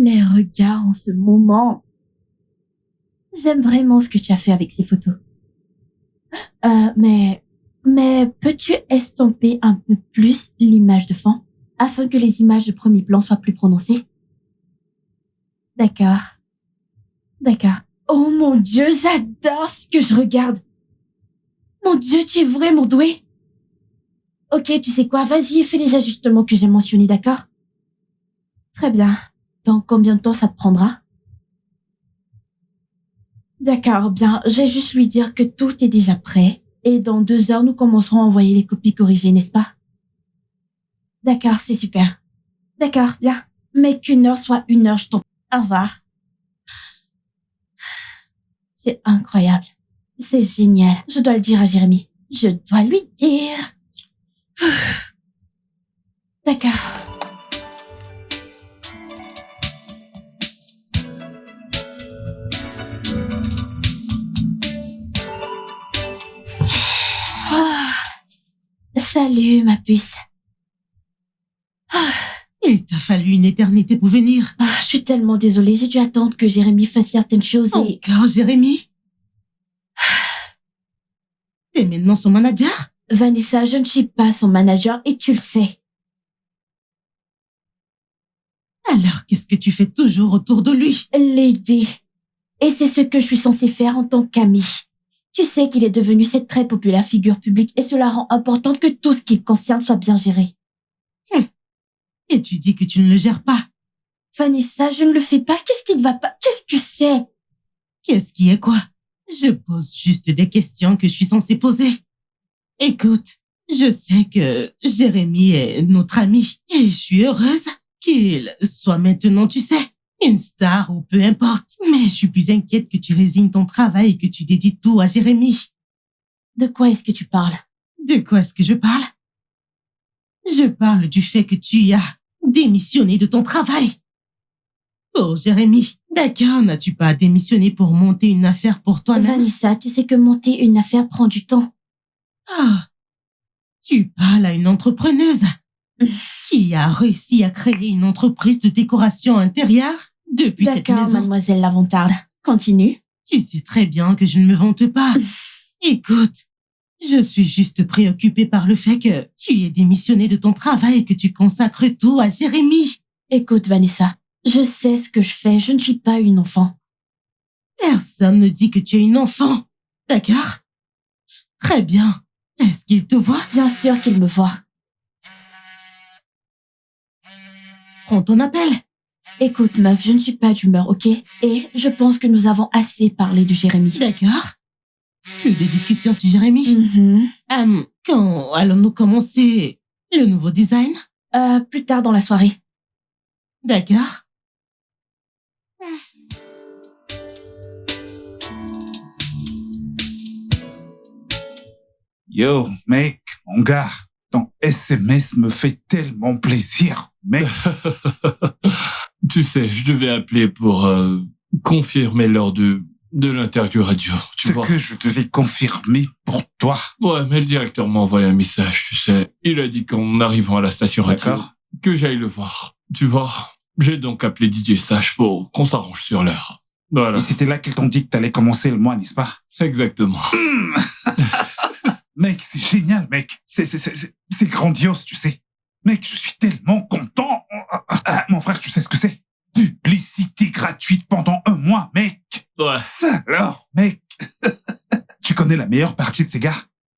les regards en ce moment. J'aime vraiment ce que tu as fait avec ces photos. Mais peux-tu estomper un peu plus l'image de fond afin que les images de premier plan soient plus prononcées? D'accord. Oh mon Dieu, j'adore ce que je regarde. Mon Dieu, tu es vraiment doué. Ok, tu sais quoi, vas-y et fais les ajustements que j'ai mentionnés, d'accord? Très bien. Dans combien de temps ça te prendra? D'accord, bien, je vais juste lui dire que tout est déjà prêt. Et dans 2 heures, nous commencerons à envoyer les copies corrigées, n'est-ce pas? D'accord, c'est super. D'accord, bien. Mais qu'une heure soit une heure, je t'en prie. Au revoir. C'est incroyable. C'est génial. Je dois le dire à Jérémy. Je dois lui dire. D'accord. Ah, salut, ma puce. Il t'a fallu une éternité pour venir. Je suis tellement désolée. J'ai dû attendre que Jérémy fasse certaines choses et... Encore, Jérémy? T'es maintenant son manager? Vanessa, je ne suis pas son manager et tu le sais. Alors, qu'est-ce que tu fais toujours autour de lui? L'aider. Et c'est ce que je suis censée faire en tant qu'amie. Tu sais qu'il est devenu cette très populaire figure publique et cela rend important que tout ce qui le concerne soit bien géré. Et tu dis que tu ne le gères pas. Vanessa, je ne le fais pas. Qu'est-ce qui ne va pas? Qu'est-ce que c'est? Qu'est-ce qui est quoi? Je pose juste des questions que je suis censée poser. Écoute, je sais que Jérémy est notre ami et je suis heureuse qu'il soit maintenant, tu sais, une star ou peu importe. Mais je suis plus inquiète que tu résignes ton travail et que tu dédies tout à Jérémy. De quoi est-ce que tu parles? De quoi est-ce que je parle? Je parle du fait que tu as démissionné de ton travail. Oh, Jérémy, d'accord, n'as-tu pas démissionné pour monter une affaire pour toi-même? Vanessa, tu sais que monter une affaire prend du temps. Ah, tu parles à une entrepreneuse qui a réussi à créer une entreprise de décoration intérieure depuis cette D'accord, maison. mademoiselle Lavantarde. Continue. Tu sais très bien que je ne me vante pas. Écoute, je suis juste préoccupée par le fait que tu aies démissionné de ton travail et que tu consacres tout à Jérémy. Écoute, Vanessa, je sais ce que je fais. Je ne suis pas une enfant. Personne ne dit que tu es une enfant. D'accord? Très bien. Est-ce qu'il te voit? Bien sûr qu'il me voit. Prends ton appel. Écoute, meuf, je ne suis pas d'humeur, ok? Et je pense que nous avons assez parlé de Jérémy. D'accord. Que des discussions sur Jérémy. Quand allons-nous commencer le nouveau design? Plus tard dans la soirée. D'accord. Yo, mec, mon gars, ton SMS me fait tellement plaisir, mec. Tu sais, je devais appeler pour confirmer l'heure de l'interview radio, tu vois. Ce que je devais confirmer pour toi. Ouais, mais le directeur m'a envoyé un message, tu sais. Il a dit qu'en arrivant à la station radio, D'accord. que j'aille le voir. Tu vois, j'ai donc appelé DJ Sage pour qu'on s'arrange sur l'heure. Voilà. Et c'était là qu'ils t'ont dit que t'allais commencer le mois, n'est-ce pas? Exactement. Mec, c'est génial, mec. C'est grandiose, tu sais. Mec, je suis tellement content. Mon frère, tu sais ce que c'est? Publicité gratuite pendant 1 mois, mec. Ouais. Ça alors, mec. Tu connais la meilleure partie de ces gars?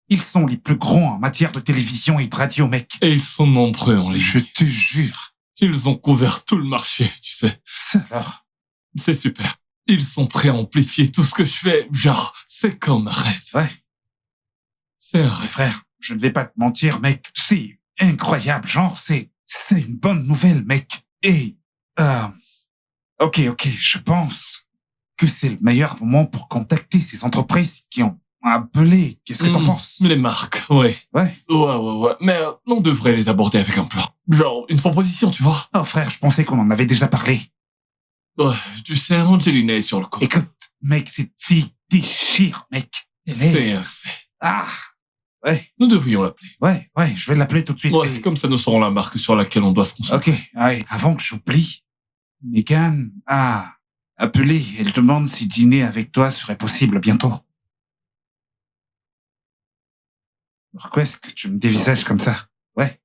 Ils sont les plus grands en matière de télévision et de radio, mec. Et ils sont nombreux en ligne. Je te jure. Ils ont couvert tout le marché, tu sais. Ça alors. C'est super. Ils sont prêts à amplifier tout ce que je fais. Genre, c'est comme un rêve. Ouais. C'est un Mais rêve. frère, je ne vais pas te mentir, mec. C'est incroyable. Genre, c'est une bonne nouvelle, mec. Et, ok, je pense que c'est le meilleur moment pour contacter ces entreprises qui ont appelé. Qu'est-ce que t'en penses? Les marques, ouais. Ouais. Ouais. Mais on devrait les aborder avec un plan. Genre, une proposition, tu vois. Oh frère, je pensais qu'on en avait déjà parlé. Ouais, tu sais, Angelina est sur le coup. Écoute, mec, cette fille déchire, mec. C'est un fait. Ah, ouais, Nous devrions l'appeler. ouais, je vais l'appeler tout de suite. Ouais, comme ça nous saurons la marque sur laquelle on doit se concentrer. Ok, allez, avant que j'oublie, Megan a appelé. Elle demande si dîner avec toi serait possible bientôt. Pourquoi est-ce que tu me dévisages comme ça? Ouais.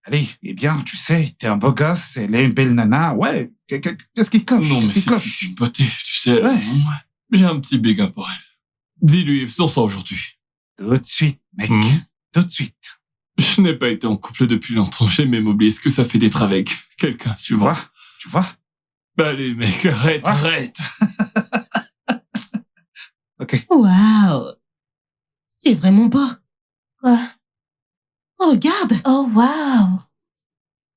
Allez, eh bien, tu sais, t'es un beau gosse, elle est une belle nana. Ouais, qu'est-ce qui cloche? Non, mais Qu'est-ce qui c'est cloche? une beauté, tu sais. Ouais. J'ai un petit béguin pour elle. Dis-lui, faisons ça aujourd'hui. Tout de suite, mec. Tout de suite. Je n'ai pas été en couple depuis longtemps. J'ai même oublié ce que ça fait d'être avec quelqu'un, tu vois. Tu vois? Allez, mec, arrête. Ok. Waouh! C'est vraiment beau. Quoi? Regarde! Oh, waouh!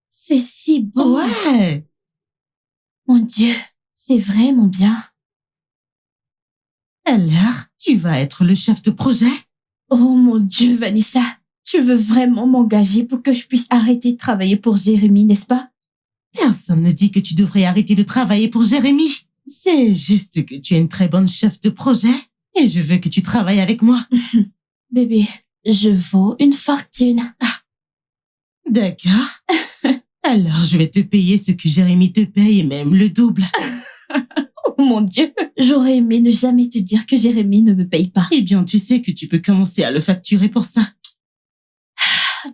C'est si beau! Ouais! Mon Dieu, c'est vraiment bien. Alors, tu vas être le chef de projet? Oh mon Dieu, Vanessa, tu veux vraiment m'engager pour que je puisse arrêter de travailler pour Jérémy, n'est-ce pas? Personne ne dit que tu devrais arrêter de travailler pour Jérémy. C'est juste que tu es une très bonne chef de projet et je veux que tu travailles avec moi. Bébé, je vaux une fortune. D'accord. Alors, je vais te payer ce que Jérémy te paye et même le double. Oh mon Dieu, j'aurais aimé ne jamais te dire que Jérémy ne me paye pas. Eh bien, tu sais que tu peux commencer à le facturer pour ça.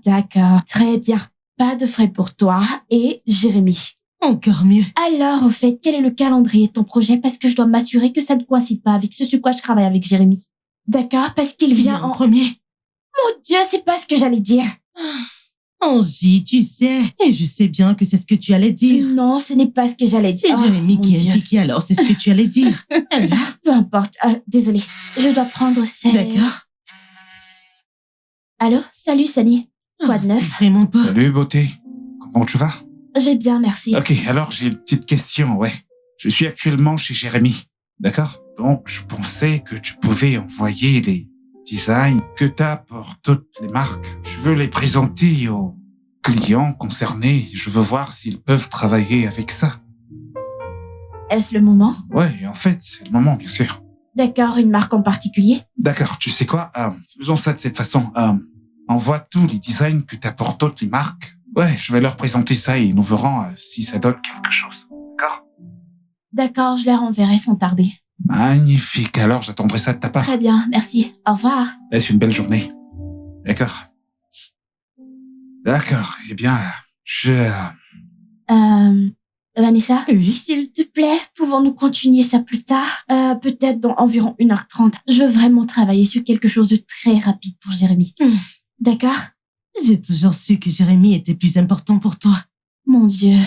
D'accord, très bien. Pas de frais pour toi et Jérémy. Encore mieux. Alors, au fait, quel est le calendrier de ton projet? Parce que je dois m'assurer que ça ne coïncide pas avec ce sur quoi je travaille avec Jérémy. D'accord, parce qu'il vient en premier. Mon Dieu, c'est pas ce que j'allais dire. Angie, tu sais, et je sais bien que c'est ce que tu allais dire. Non, ce n'est pas ce que j'allais dire. C'est Jérémy mon qui Dieu. est Kiki, alors c'est ce que tu allais dire. Alors, Peu importe. Désolée, je dois prendre ces... d'accord. Allô? Salut, Sally. Quoi de Oh, neuf? c'est vraiment pas. Salut, beauté. Comment tu vas? Je vais bien, merci. Ok, alors j'ai une petite question, ouais. Je suis actuellement chez Jérémy, d'accord? Donc, je pensais que tu pouvais envoyer les designs que t'as pour toutes les marques. Je veux les présenter aux clients concernés. Je veux voir s'ils peuvent travailler avec ça. Est-ce le moment? Ouais, en fait, c'est le moment, bien sûr. D'accord, une marque en particulier? D'accord, tu sais quoi? Faisons ça de cette façon. Envoie tous les designs que t'as pour toutes les marques. Ouais, je vais leur présenter ça et nous verrons si ça donne quelque chose. D'accord? D'accord, je leur enverrai sans tarder. Magnifique, alors j'attendrai ça de ta part. Très bien, merci. Au revoir. Laisse une belle journée. D'accord. D'accord, eh bien, Vanessa? Oui. S'il te plaît, pouvons-nous continuer ça plus tard? Peut-être dans environ 1h30. Je veux vraiment travailler sur quelque chose de très rapide pour Jérémy. D'accord? J'ai toujours su que Jérémy était plus important pour toi. Mon Dieu.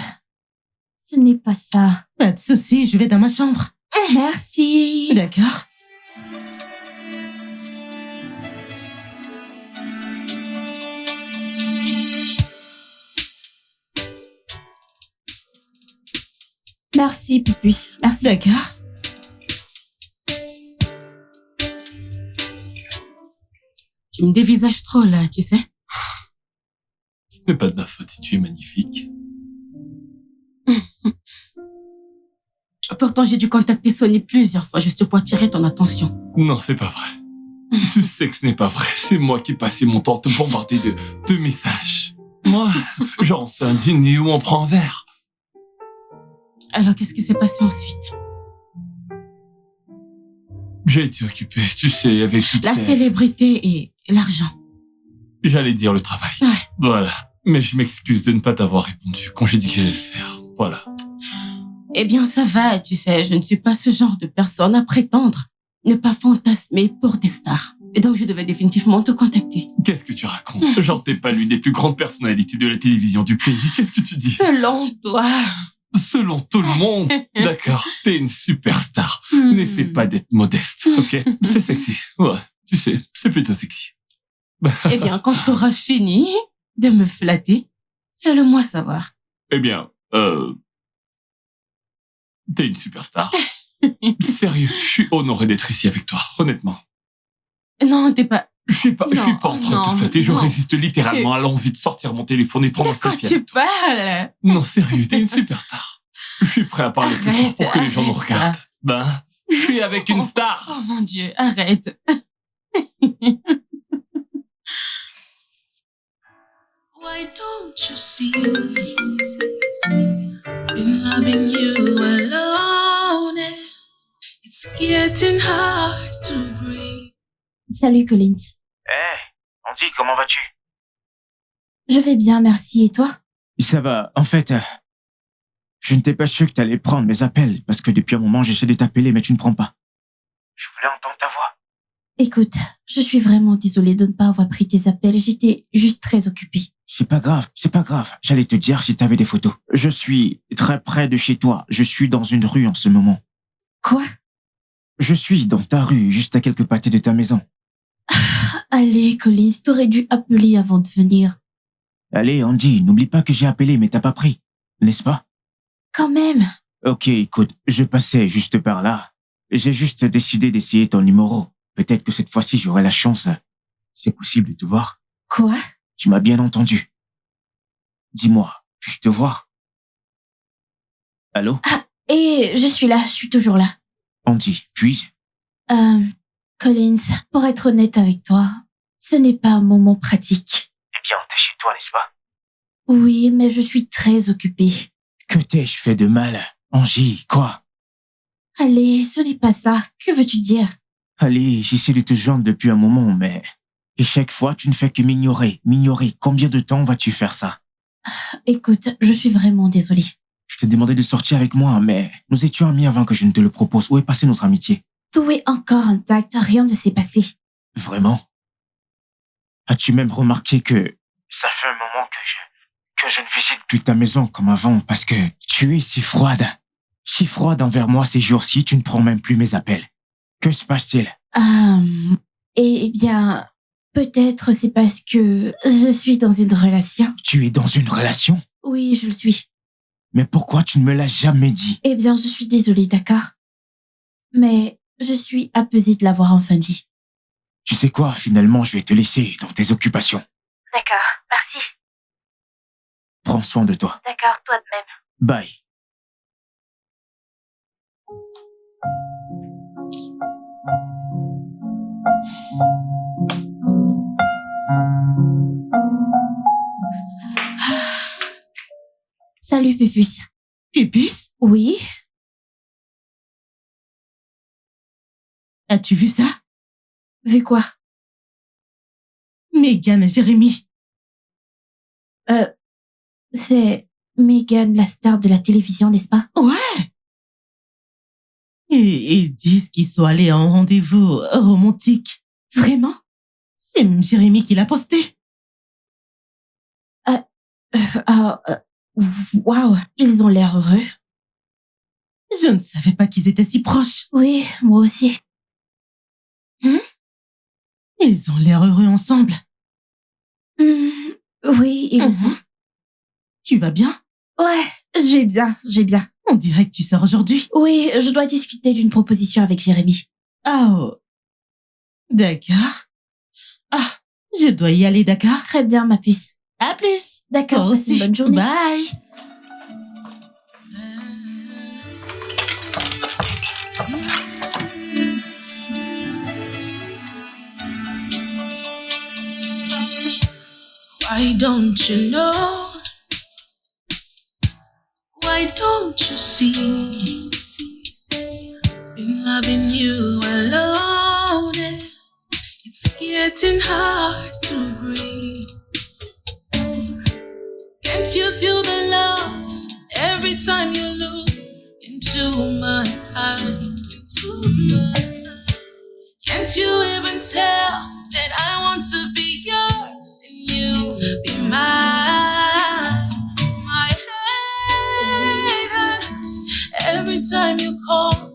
Ce n'est pas ça. Pas de souci, je vais dans ma chambre. Merci. D'accord. Merci, Pupus. Merci. D'accord. Tu me dévisages trop là, tu sais. Ce n'est pas de ma faute si tu es magnifique. Pourtant, j'ai dû contacter Sony plusieurs fois juste pour attirer ton attention. Non, c'est pas vrai. Tu sais que ce n'est pas vrai. C'est moi qui ai passé mon temps à te bombarder de messages. Moi, genre on se fait un dîner ou on prend un verre. Alors, qu'est-ce qui s'est passé ensuite? J'ai été occupé, tu sais, avec toutes La ces... célébrité et l'argent. J'allais dire le travail. Ouais. Voilà. Mais je m'excuse de ne pas t'avoir répondu quand j'ai dit que j'allais le faire. Voilà. Eh bien, ça va, tu sais, je ne suis pas ce genre de personne à prétendre ne pas fantasmer pour des stars. Et donc, je devais définitivement te contacter. Qu'est-ce que tu racontes? Genre, t'es pas l'une des plus grandes personnalités de la télévision du pays. Qu'est-ce que tu dis? Selon toi. Selon tout le monde. D'accord, t'es une superstar. N'essaie pas d'être modeste, ok? C'est sexy. Ouais, tu sais, c'est plutôt sexy. Eh bien, quand tu auras fini de me flatter, fais-le-moi savoir. Eh bien, t'es une superstar. Sérieux, je suis honoré d'être ici avec toi, honnêtement. Non, t'es pas... Je suis pas en train de te flatter, je non. résiste littéralement à l'envie de sortir mon téléphone et prendre un De quoi selfie tu avec toi. parles? Non, sérieux, t'es une superstar. Je suis prêt à parler plus fort pour que les gens nous Arrête ça. regardent. Ben, je suis avec une star. Oh mon Dieu, arrête. Why don't you see? Been loving you alone, and it's getting hard to breathe. Salut Collins. Hé, Andy, comment vas-tu? Je vais bien, merci. Et toi? Ça va. En fait, je n'étais pas sûr que t'allais prendre mes appels parce que depuis un moment, j'essaie de t'appeler, mais tu ne prends pas. Je voulais entendre ta voix. Écoute, je suis vraiment désolée de ne pas avoir pris tes appels. J'étais juste très occupée. C'est pas grave. J'allais te dire si t'avais des photos. Je suis très près de chez toi. Je suis dans une rue en ce moment. Quoi? Je suis dans ta rue, juste à quelques pâtés de ta maison. Allez, Collins, t'aurais dû appeler avant de venir. Allez, Andy, n'oublie pas que j'ai appelé, mais t'as pas pris. N'est-ce pas? Quand même. Ok, écoute, je passais juste par là. J'ai juste décidé d'essayer ton numéro. Peut-être que cette fois-ci, j'aurai la chance. C'est possible de te voir? Quoi? Tu m'as bien entendu. Dis-moi, puis-je te voir? Allô? Et je suis là, je suis toujours là. Andy, puis-je? Collins, pour être honnête avec toi, ce n'est pas un moment pratique. Eh bien, t'es chez toi, n'est-ce pas? Oui, mais je suis très occupée. Que t'ai-je fait de mal? Angie, quoi? Allez, ce n'est pas ça. Que veux-tu dire? Allez, j'essaie de te joindre depuis un moment, mais... Et chaque fois, tu ne fais que m'ignorer. Combien de temps vas-tu faire ça? Écoute, je suis vraiment désolée. Je t'ai demandé de sortir avec moi, mais nous étions amis avant que je ne te le propose. Où est passée notre amitié? Tout est encore intact, rien ne s'est passé. Vraiment? As-tu même remarqué que... Ça fait un moment que je ne visite plus ta maison comme avant parce que tu es si froide. Si froide envers moi ces jours-ci, tu ne prends même plus mes appels. Que se passe-t-il? Eh bien, peut-être c'est parce que je suis dans une relation. Tu es dans une relation? Oui, je le suis. Mais pourquoi tu ne me l'as jamais dit? Eh bien, je suis désolée, d'accord? Mais je suis apaisée de l'avoir enfin dit. Tu sais quoi, finalement, je vais te laisser dans tes occupations. D'accord, merci. Prends soin de toi. D'accord, toi de même. Bye. Salut, Pupus. Pupus? Oui? As-tu vu ça? Vu quoi? Megan et Jérémy. C'est Megan, la star de la télévision, n'est-ce pas? Ouais. Et ils disent qu'ils sont allés à un rendez-vous romantique. Vraiment? C'est même Jérémy qui l'a posté. Waouh, ils ont l'air heureux. Je ne savais pas qu'ils étaient si proches. Oui, moi aussi. Ils ont l'air heureux ensemble. Oui, ils ont. Tu vas bien? Ouais, j'ai bien. On dirait que tu sors aujourd'hui. Oui, je dois discuter d'une proposition avec Jérémy. Oh. D'accord. Ah, je dois y aller, d'accord? Très bien, ma puce. À plus. D'accord, Toi passe une aussi. bonne journée. Bye. Why don't you know? Why don't you see? Been loving you alone, and it's getting hard to breathe. Can't you feel the love every time you look into my eyes? Can't you even tell that I want to be yours and you be mine? My head hurts every time you call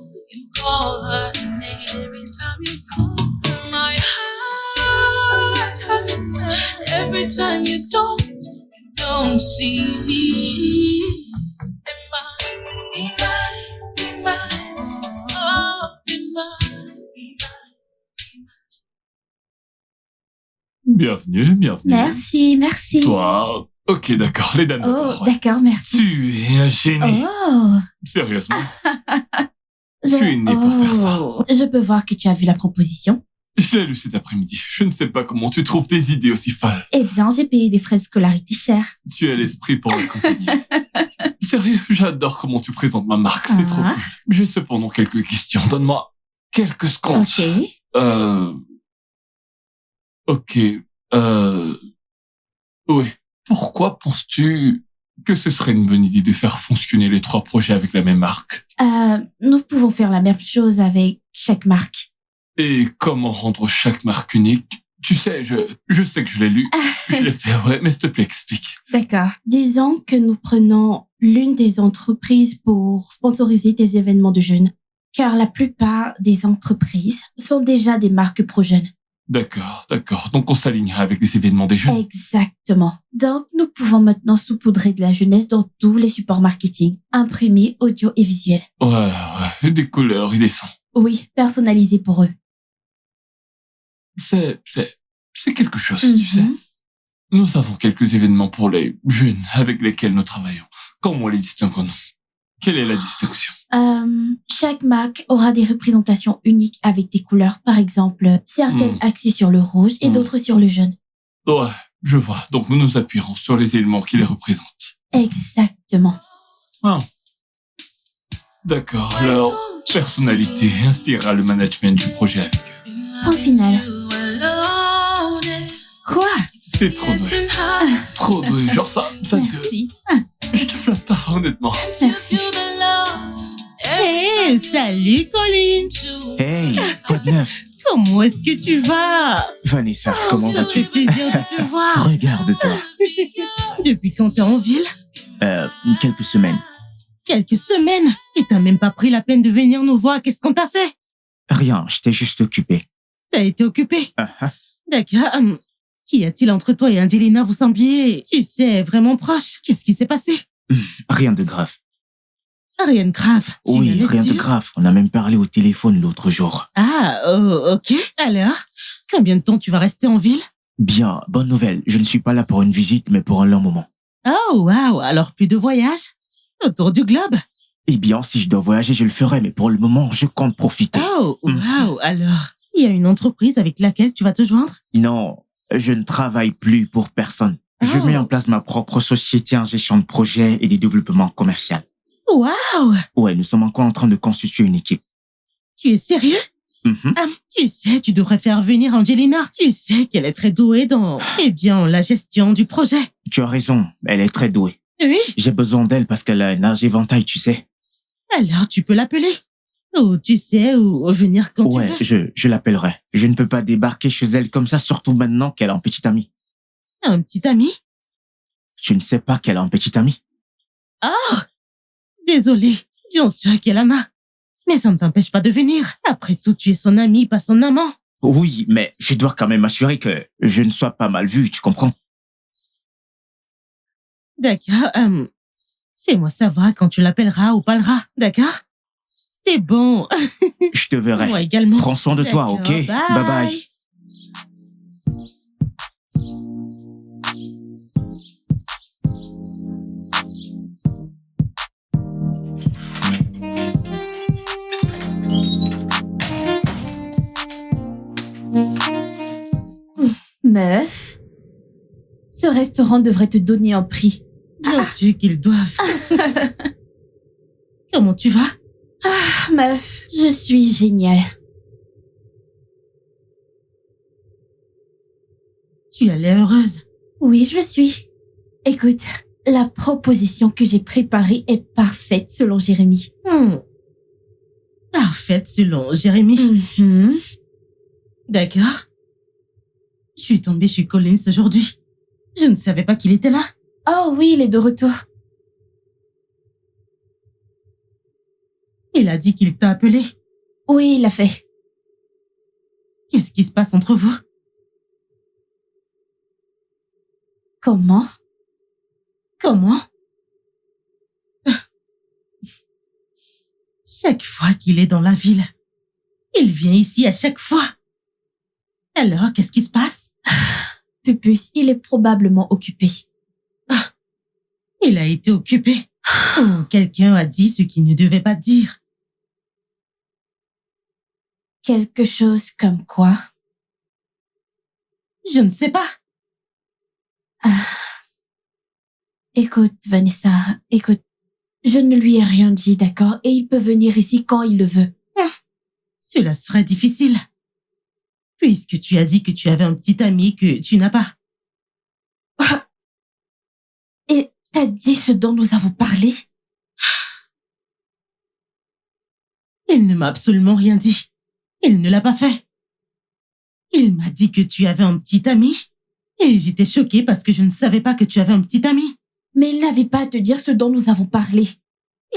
her name. Every time you call her, my heart hurts every time you don't see me. Be mine, oh, be mine. Bienvenue. Merci. Toi, ok, d'accord, les dames de Oh, parole. d'accord, merci. Tu es un génie. Oh. Sérieusement. Tu es né pour faire ça. Je peux voir que tu as vu la proposition. Je l'ai lu cet après-midi. Je ne sais pas comment tu trouves des idées aussi folles. Eh bien, j'ai payé des frais de scolarité chers. Tu as l'esprit pour l'accompagner. sérieux, j'adore comment tu présentes ma marque, c'est trop Ah. cool. J'ai cependant quelques questions, donne-moi quelques secondes. Ok. Ok, oui. Pourquoi penses-tu que ce serait une bonne idée de faire fonctionner les 3 projets avec la même marque? Nous pouvons faire la même chose avec chaque marque. Et comment rendre chaque marque unique? Tu sais, je sais que je l'ai lu, je l'ai fait, ouais, mais s'il te plaît, explique. D'accord. Disons que nous prenons l'une des entreprises pour sponsoriser des événements de jeunes. Car la plupart des entreprises sont déjà des marques pro-jeunes. D'accord. Donc on s'alignera avec les événements des jeunes. Exactement. Donc, nous pouvons maintenant saupoudrer de la jeunesse dans tous les supports marketing, imprimés, audio et visuels. Ouais, des couleurs et des sons. Oui, personnalisés pour eux. C'est quelque chose, tu sais. Nous avons quelques événements pour les jeunes avec lesquels nous travaillons. Comment les distinguons-nous? Quelle est la distinction? Chaque marque aura des représentations uniques avec des couleurs. Par exemple, certaines axées sur le rouge et d'autres sur le jaune. Ouais, je vois. Donc nous nous appuierons sur les éléments qui les représentent. Exactement. Ah. D'accord, leur personnalité inspirera le management du projet avec eux. Point final. Quoi? T'es trop doué, ça. Trop doué, genre ça te... Merci. Je te flatte pas, honnêtement. Merci. Hey, salut Colin. Hey, quoi de neuf? Comment est-ce que tu vas? Vanessa, comment Ça vas-tu? fait plaisir de te voir. Regarde-toi. Depuis quand t'es en ville? Quelques semaines. Quelques semaines. Et t'as même pas pris la peine de venir nous voir. Qu'est-ce qu'on t'a fait? Rien, j'étais juste occupé. T'as été occupé? Ah, D'accord. Qu'y a-t-il entre toi et Angelina? Vous sembliez, tu sais, vraiment proches. Qu'est-ce qui s'est passé? Rien de grave. Rien de grave. Tu Oui, en es rien de sûr? grave. On a même parlé au téléphone l'autre jour. Ah, ok. Alors, combien de temps tu vas rester en ville? Bien, bonne nouvelle. Je ne suis pas là pour une visite, mais pour un long moment. Oh, waouh. Alors, plus de voyage? Autour du globe? Eh bien, si je dois voyager, je le ferai, mais pour le moment, je compte profiter. Oh, waouh. Alors, il y a une entreprise avec laquelle tu vas te joindre? Non, je ne travaille plus pour personne. Je Oh. mets en place ma propre société en gestion de projet et de développement commercial. Waouh. Ouais, nous sommes encore en train de constituer une équipe. Tu es sérieux? Mhm. Tu sais, tu devrais faire venir Angelina. Tu sais qu'elle est très douée dans, la gestion du projet. Tu as raison, elle est très douée. Oui. J'ai besoin d'elle parce qu'elle a un âge éventail, tu sais. Alors, tu peux l'appeler. Ou tu sais, ou venir quand Ouais, tu veux. je l'appellerai. Je ne peux pas débarquer chez elle comme ça, surtout maintenant qu'elle a un petit ami. Un petit ami? Tu ne sais pas qu'elle a un petit ami? Oh! Désolée. Bien sûr qu'elle en a. Mais ça ne t'empêche pas de venir. Après tout, tu es son ami, pas son amant. Oui, mais je dois quand même m'assurer que je ne sois pas mal vu, tu comprends? D'accord. Fais-moi savoir quand tu l'appelleras ou parleras. D'accord? C'est bon. Je te verrai. Moi également. Prends soin de toi, D'accord, ok? Bye bye. Meuf, ce restaurant devrait te donner un prix. Bien sûr qu'ils doivent. Comment tu vas? Ah, meuf, je suis géniale. Tu as l'air heureuse. Oui, je le suis. Écoute, la proposition que j'ai préparée est parfaite selon Jérémy. Parfaite selon Jérémy. Mhm. D'accord. Je suis tombée chez Collins aujourd'hui. Je ne savais pas qu'il était là. Oh oui, il est de retour. Il a dit qu'il t'a appelé. Oui, il l'a fait. Qu'est-ce qui se passe entre vous? Comment? Comment? Chaque fois qu'il est dans la ville, il vient ici à chaque fois. Alors, qu'est-ce qui se passe? Pupus, il est probablement occupé. Il a été occupé. Ou quelqu'un a dit ce qu'il ne devait pas dire. Quelque chose comme quoi? Je ne sais pas. Écoute, Vanessa, écoute, Je ne lui ai rien dit, d'accord? Et il peut venir ici quand il le veut. Cela serait difficile. Puisque tu as dit que tu avais un petit ami que tu n'as pas. Et t'as dit ce dont nous avons parlé? Il ne m'a absolument rien dit. Il ne l'a pas fait. Il m'a dit que tu avais un petit ami. Et j'étais choquée parce que je ne savais pas que tu avais un petit ami. Mais il n'avait pas à te dire ce dont nous avons parlé.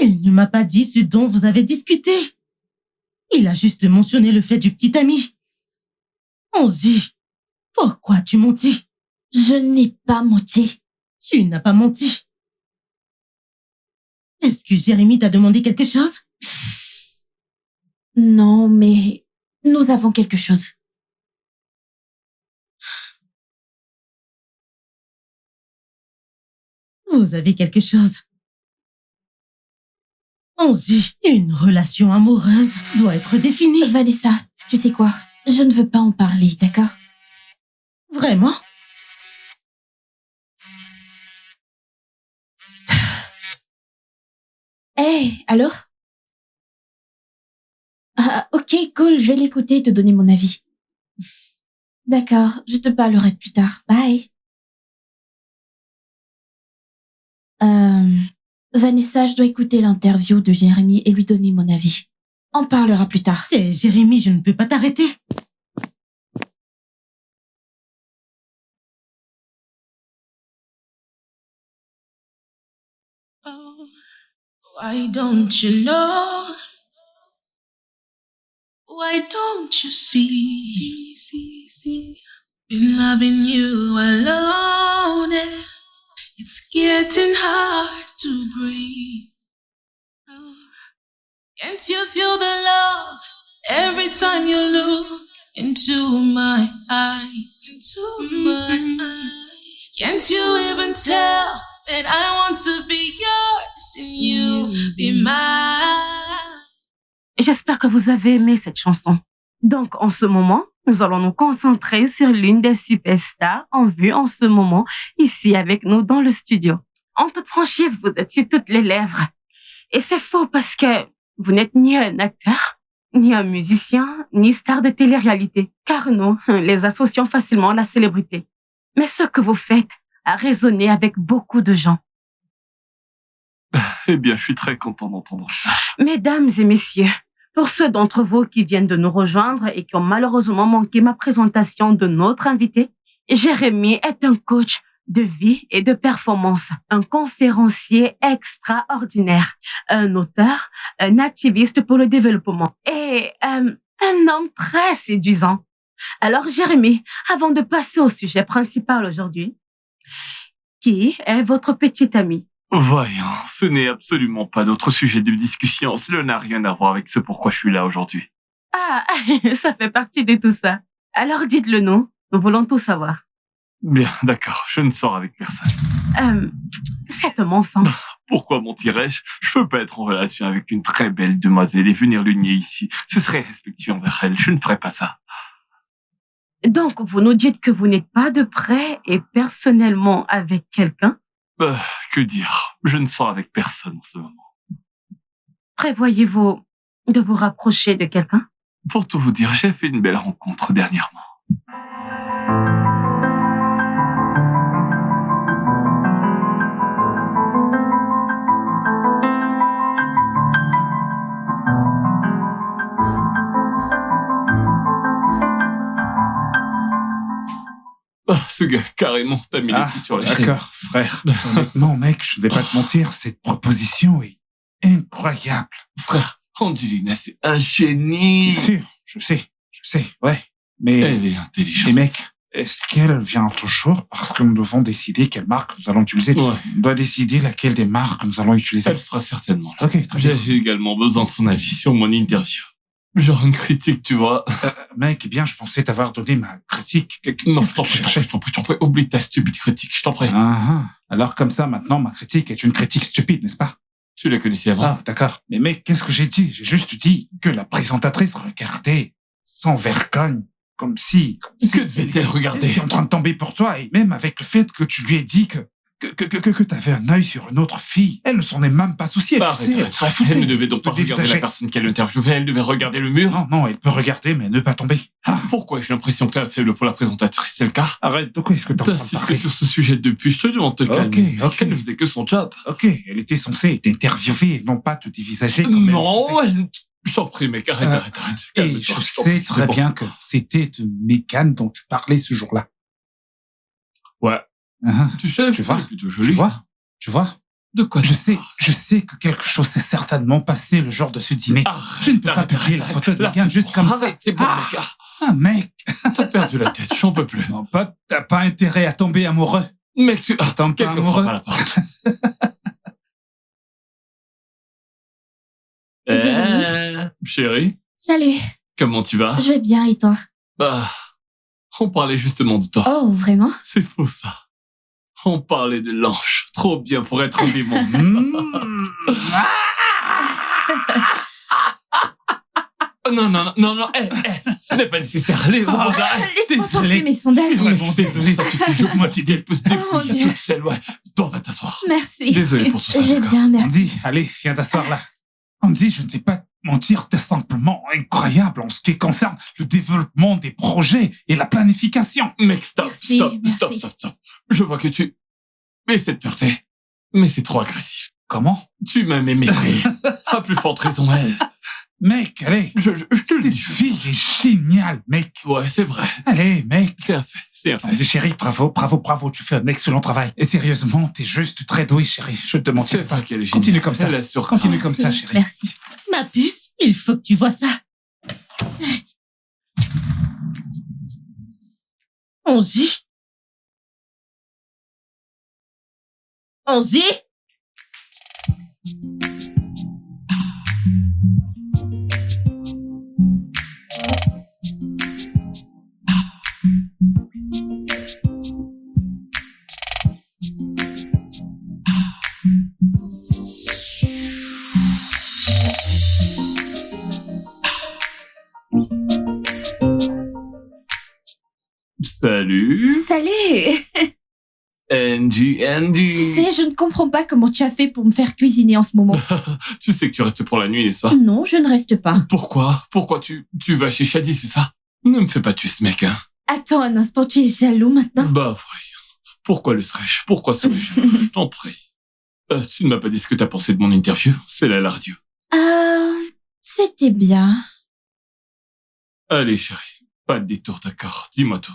Il ne m'a pas dit ce dont vous avez discuté. Il a juste mentionné le fait du petit ami. Onzi, pourquoi tu mentis? Je n'ai pas menti. Tu n'as pas menti. Est-ce que Jérémy t'a demandé quelque chose? Non, mais nous avons quelque chose. Vous avez quelque chose. Onzi, une relation amoureuse doit être définie. Vanessa, tu sais quoi? Je ne veux pas en parler, d'accord? Vraiment? Hey, alors? Ah, ok, cool, je vais l'écouter et te donner mon avis. D'accord, je te parlerai plus tard. Bye. Vanessa, je dois écouter l'interview de Jérémy et lui donner mon avis. On parlera plus tard. C'est Jérémy, je ne peux pas t'arrêter. Oh, why don't you know? Why don't you see? Been loving you alone, and it's getting hard to breathe. Oh, can't you feel the love every time you look into my eyes? Can't you even tell that I want to be yours and you be mine? J'espère que vous avez aimé cette chanson. Donc, en ce moment, nous allons nous concentrer sur l'une des superstars en vue en ce moment, ici avec nous dans le studio. En toute franchise, vous êtes sur toutes les lèvres. Et c'est faux parce que vous n'êtes ni un acteur, ni un musicien, ni star de télé-réalité. Car nous, les associons facilement à la célébrité. Mais ce que vous faites a résonné avec beaucoup de gens. Eh bien, je suis très content d'entendre ça. Mesdames et messieurs, pour ceux d'entre vous qui viennent de nous rejoindre et qui ont malheureusement manqué ma présentation de notre invité, Jérémy est un coach de vie et de performance, un conférencier extraordinaire, un auteur, un activiste pour le développement et un homme très séduisant. Alors Jérémy, avant de passer au sujet principal aujourd'hui, qui est votre petit ami? Voyons, ce n'est absolument pas notre sujet de discussion. Cela n'a rien à voir avec ce pourquoi je suis là aujourd'hui. Ah, ça fait partie de tout ça. Alors dites-le nous, nous voulons tout savoir. Bien, d'accord, je ne sors avec personne. C'est un mensonge. Pourquoi mentirais-je? Je peux pas être en relation avec une très belle demoiselle et venir l'unier ici. Ce serait respectueux envers elle, je ne ferais pas ça. Donc, vous nous dites que vous n'êtes pas de près et personnellement avec quelqu'un? Que dire? Je ne sors avec personne en ce moment. Prévoyez-vous de vous rapprocher de quelqu'un? Pour tout vous dire, j'ai fait une belle rencontre dernièrement. Ce gars, carrément, t'as mis les pieds sur la chaise. D'accord, frère. Honnêtement, mec, je ne vais pas te mentir, cette proposition est incroyable. Frère, Angelina, c'est un génie. Bien sûr, je sais, ouais. Mais, elle est intelligente. Et mec, est-ce qu'elle vient toujours parce que nous devons décider quelle marque nous allons utiliser? Ouais. On doit décider laquelle des marques nous allons utiliser. Elle sera certainement là. Ok, très bien. J'ai également besoin de son avis sur mon interview. Genre une critique, tu vois. Mec, eh bien, je pensais t'avoir donné ma critique. Non, je t'en prie, oublie ta stupide critique, je t'en prie. Alors comme ça, maintenant, ma critique est une critique stupide, n'est-ce pas? Tu la connaissais avant. Ah, d'accord. Mais mec, qu'est-ce que j'ai dit? J'ai juste dit que la présentatrice regardait sans vergogne, comme si... Que devait-elle regarder? Elle était en train de tomber pour toi, et même avec le fait que tu lui aies dit que que t'avais un œil sur une autre fille. Elle ne s'en est même pas souciée, tu sais, elle s'en foutait. Elle ne devait donc de pas regarder dévisager. la personne qu'elle interviewait, elle devait regarder le mur. Non, elle peut regarder, mais ne pas tomber. Ah, Pourquoi j'ai l'impression que t'es faible pour la présentatrice, c'est le cas? arrête, de quoi est-ce que t'es en train de T'insistes parler? sur ce sujet depuis, je te demande de te calmer. Ok. Elle ne faisait que son job. Ok, elle était censée t'interviewer, non pas te dévisager comme elle Non, le faisait. elle... Je t'en prie, mec, arrête. Et Calme-toi, je t'en sais prie, très c'est bon. bien que c'était de Mégane dont tu parlais ce jour-là. Ouais. Hein, Tu sais, Tu vois? elle est plutôt tu jolie. vois? De quoi Je sais que quelque chose s'est certainement passé le jour de ce dîner. Arrête, Je ne peux pas publier la photo de Mégane juste comme ça. Arrête, c'est bon, Ah. mec. Ah, mec! T'as perdu la tête, j'en peux plus. Non, t'as pas intérêt à tomber amoureux. Mec, tu... Attends, pas Quelqu'un amoureux. frappe à la porte. Chérie, Salut, comment tu vas? je vais bien et toi? On parlait justement de toi. Oh, vraiment? C'est faux, ça. On parlait de l'ange. Trop bien pour être un démon. Non, ce n'est pas nécessaire. Allez, on va Laisse-moi porter mes sandales. Vraiment désolé, ça suffit. Je m'en dis qu'elle peut se Oh, mon débrouiller Dieu. toute seule, ouais. Toi, va t'asseoir. Merci. Désolé pour tout ça. Je vais d'accord. bien, merci. Andy, allez, viens t'asseoir là. Andy, je ne vais pas te mentir, t'es simplement incroyable en ce qui concerne le développement des projets et la planification. Mec, stop. Merci. Je vois que tu essaies de flirter, mais c'est trop agressif. Comment? Tu m'as mépris. À plus forte raison, elle. Mec, allez. Je te le Cette dis. fille est géniale, mec. Ouais, c'est vrai. Allez, mec. C'est un fait. Andy, chérie, bravo, tu fais un excellent travail. Et sérieusement, t'es juste très doué, chérie. Je te C'est mentirai pas pas. qu'elle est géniale. Continue comme ça. Elle assure. Continue comme ça, chérie. Merci. Ma puce, il faut que tu vois ça. Angie? Angie? Salut. Salut. Angie. Tu sais, je ne comprends pas comment tu as fait pour me faire cuisiner en ce moment. Tu sais que tu restes pour la nuit, n'est-ce pas? Non, je ne reste pas. Pourquoi tu vas chez Shadi, c'est ça? Ne me fais pas tuer ce mec, hein. Attends un instant, tu es jaloux maintenant? Bah, voyons. Pourquoi le serais-je? Pourquoi serais-je jaloux? Je t'en prie. Tu ne m'as pas dit ce que t'as pensé de mon interview? C'est la radio. C'était bien. Allez, chérie. Pas de détour, d'accord? Dis-moi tout.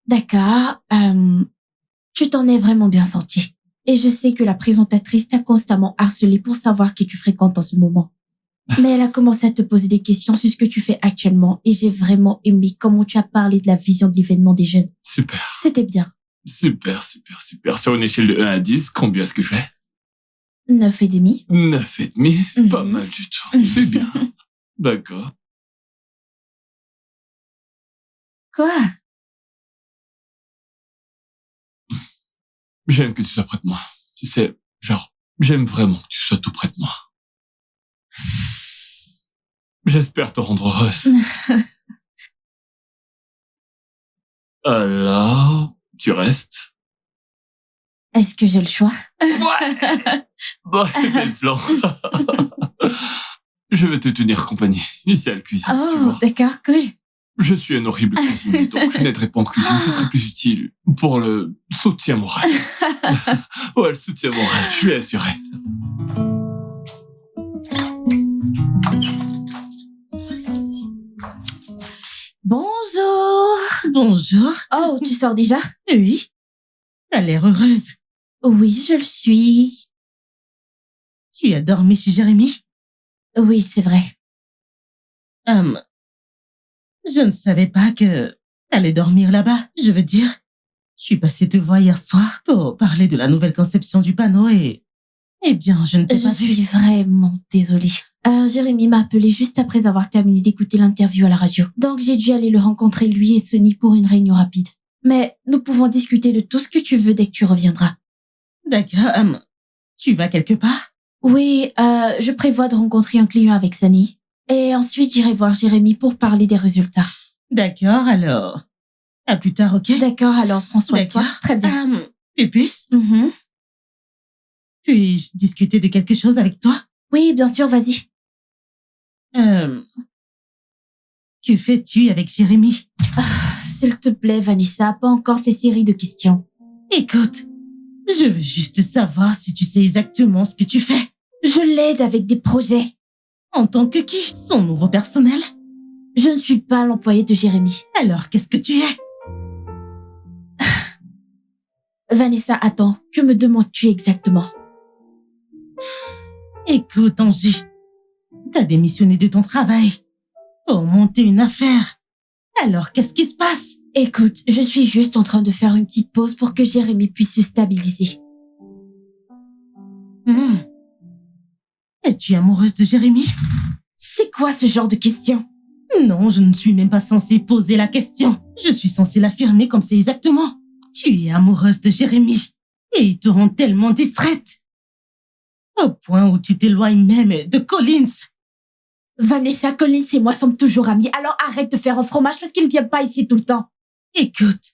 D'accord. Tu t'en es vraiment bien sorti. Et je sais que la présentatrice t'a constamment harcelé pour savoir qui tu fréquentes en ce moment. Mais elle a commencé à te poser des questions sur ce que tu fais actuellement et j'ai vraiment aimé comment tu as parlé de la vision de l'événement des jeunes. Super. C'était bien. Super. Sur une échelle de 1 à 10, combien est-ce que je fais? 9,5. 9,5. Pas Mhm. mal du tout. C'est bien. D'accord. Quoi? J'aime que tu sois près de moi. Tu sais, genre, j'aime vraiment que tu sois tout près de moi. J'espère te rendre heureuse. Alors, tu restes? Est-ce que j'ai le choix? Ouais. Bon, c'était le plan. Je vais te tenir compagnie, ici à la cuisine, tu Oh, vois. d'accord, cool. Je suis un horrible cuisinier, donc je n'aiderai pas en cuisine, je serai plus utile pour le soutien moral. Ouais, le soutien moral, je lui assuré. Bonjour. Bonjour. Oh, tu sors déjà? Oui. T'as l'air heureuse. Oui, je le suis. Tu as dormi chez Jérémy? Oui, c'est vrai. Je ne savais pas que t'allais dormir là-bas. Je veux dire, je suis passée te voir hier soir pour parler de la nouvelle conception du panneau et... Eh bien, je ne t'ai Je pas vu. suis vraiment désolée. Jérémy m'a appelé juste après avoir terminé d'écouter l'interview à la radio. Donc j'ai dû aller le rencontrer lui et Sonny pour une réunion rapide. Mais nous pouvons discuter de tout ce que tu veux dès que tu reviendras. D'accord. Tu vas quelque part? Oui, je prévois de rencontrer un client avec Sonny. Et ensuite j'irai voir Jérémy pour parler des résultats. D'accord, alors À plus tard, ok? D'accord, alors prends soin de toi. D'accord. Très bien. Pépus, Mhm. puis-je discuter de quelque chose avec toi? Oui, bien sûr, vas-y. Que fais-tu avec Jérémy? S'il te plaît, Vanessa, pas encore ces séries de questions. Écoute, je veux juste savoir si tu sais exactement ce que tu fais. Je l'aide avec des projets. En tant que qui? Son nouveau personnel? Je ne suis pas l'employé de Jérémy. Alors, qu'est-ce que tu es? Vanessa, attends, que me demandes-tu exactement? Écoute, Angie, t'as démissionné de ton travail pour monter une affaire. Alors, qu'est-ce qui se passe? Écoute, je suis juste en train de faire une petite pause pour que Jérémy puisse se stabiliser. Es-tu amoureuse de Jérémy? C'est quoi ce genre de question? Non, je ne suis même pas censée poser la question. Je suis censée l'affirmer comme c'est exactement. Tu es amoureuse de Jérémy et il te rend tellement distraite. Au point où tu t'éloignes même de Collins. Vanessa, Collins et moi sommes toujours amis, alors arrête de faire un fromage parce qu'il ne vient pas ici tout le temps. Écoute,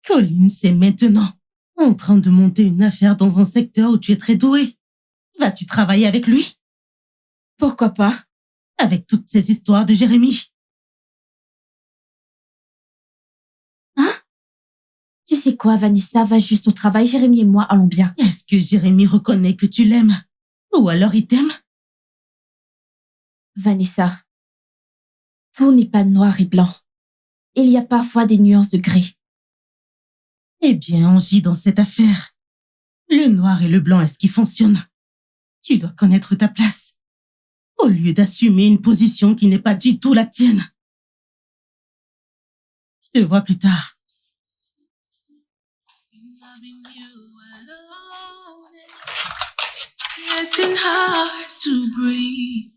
Collins est maintenant en train de monter une affaire dans un secteur où tu es très doué. Vas-tu travailler avec lui? Pourquoi pas? Avec toutes ces histoires de Jérémy. Tu sais quoi, Vanessa, va juste au travail, Jérémy et moi allons bien. Est-ce que Jérémy reconnaît que tu l'aimes? Ou alors il t'aime? Vanessa, tout n'est pas noir et blanc. Il y a parfois des nuances de gris. Eh bien, Angie, dans cette affaire, le noir et le blanc est ce qui fonctionne. Tu dois connaître ta place, au lieu d'assumer une position qui n'est pas du tout la tienne. Je te vois plus tard. Loving you alone, it's getting hard to breathe.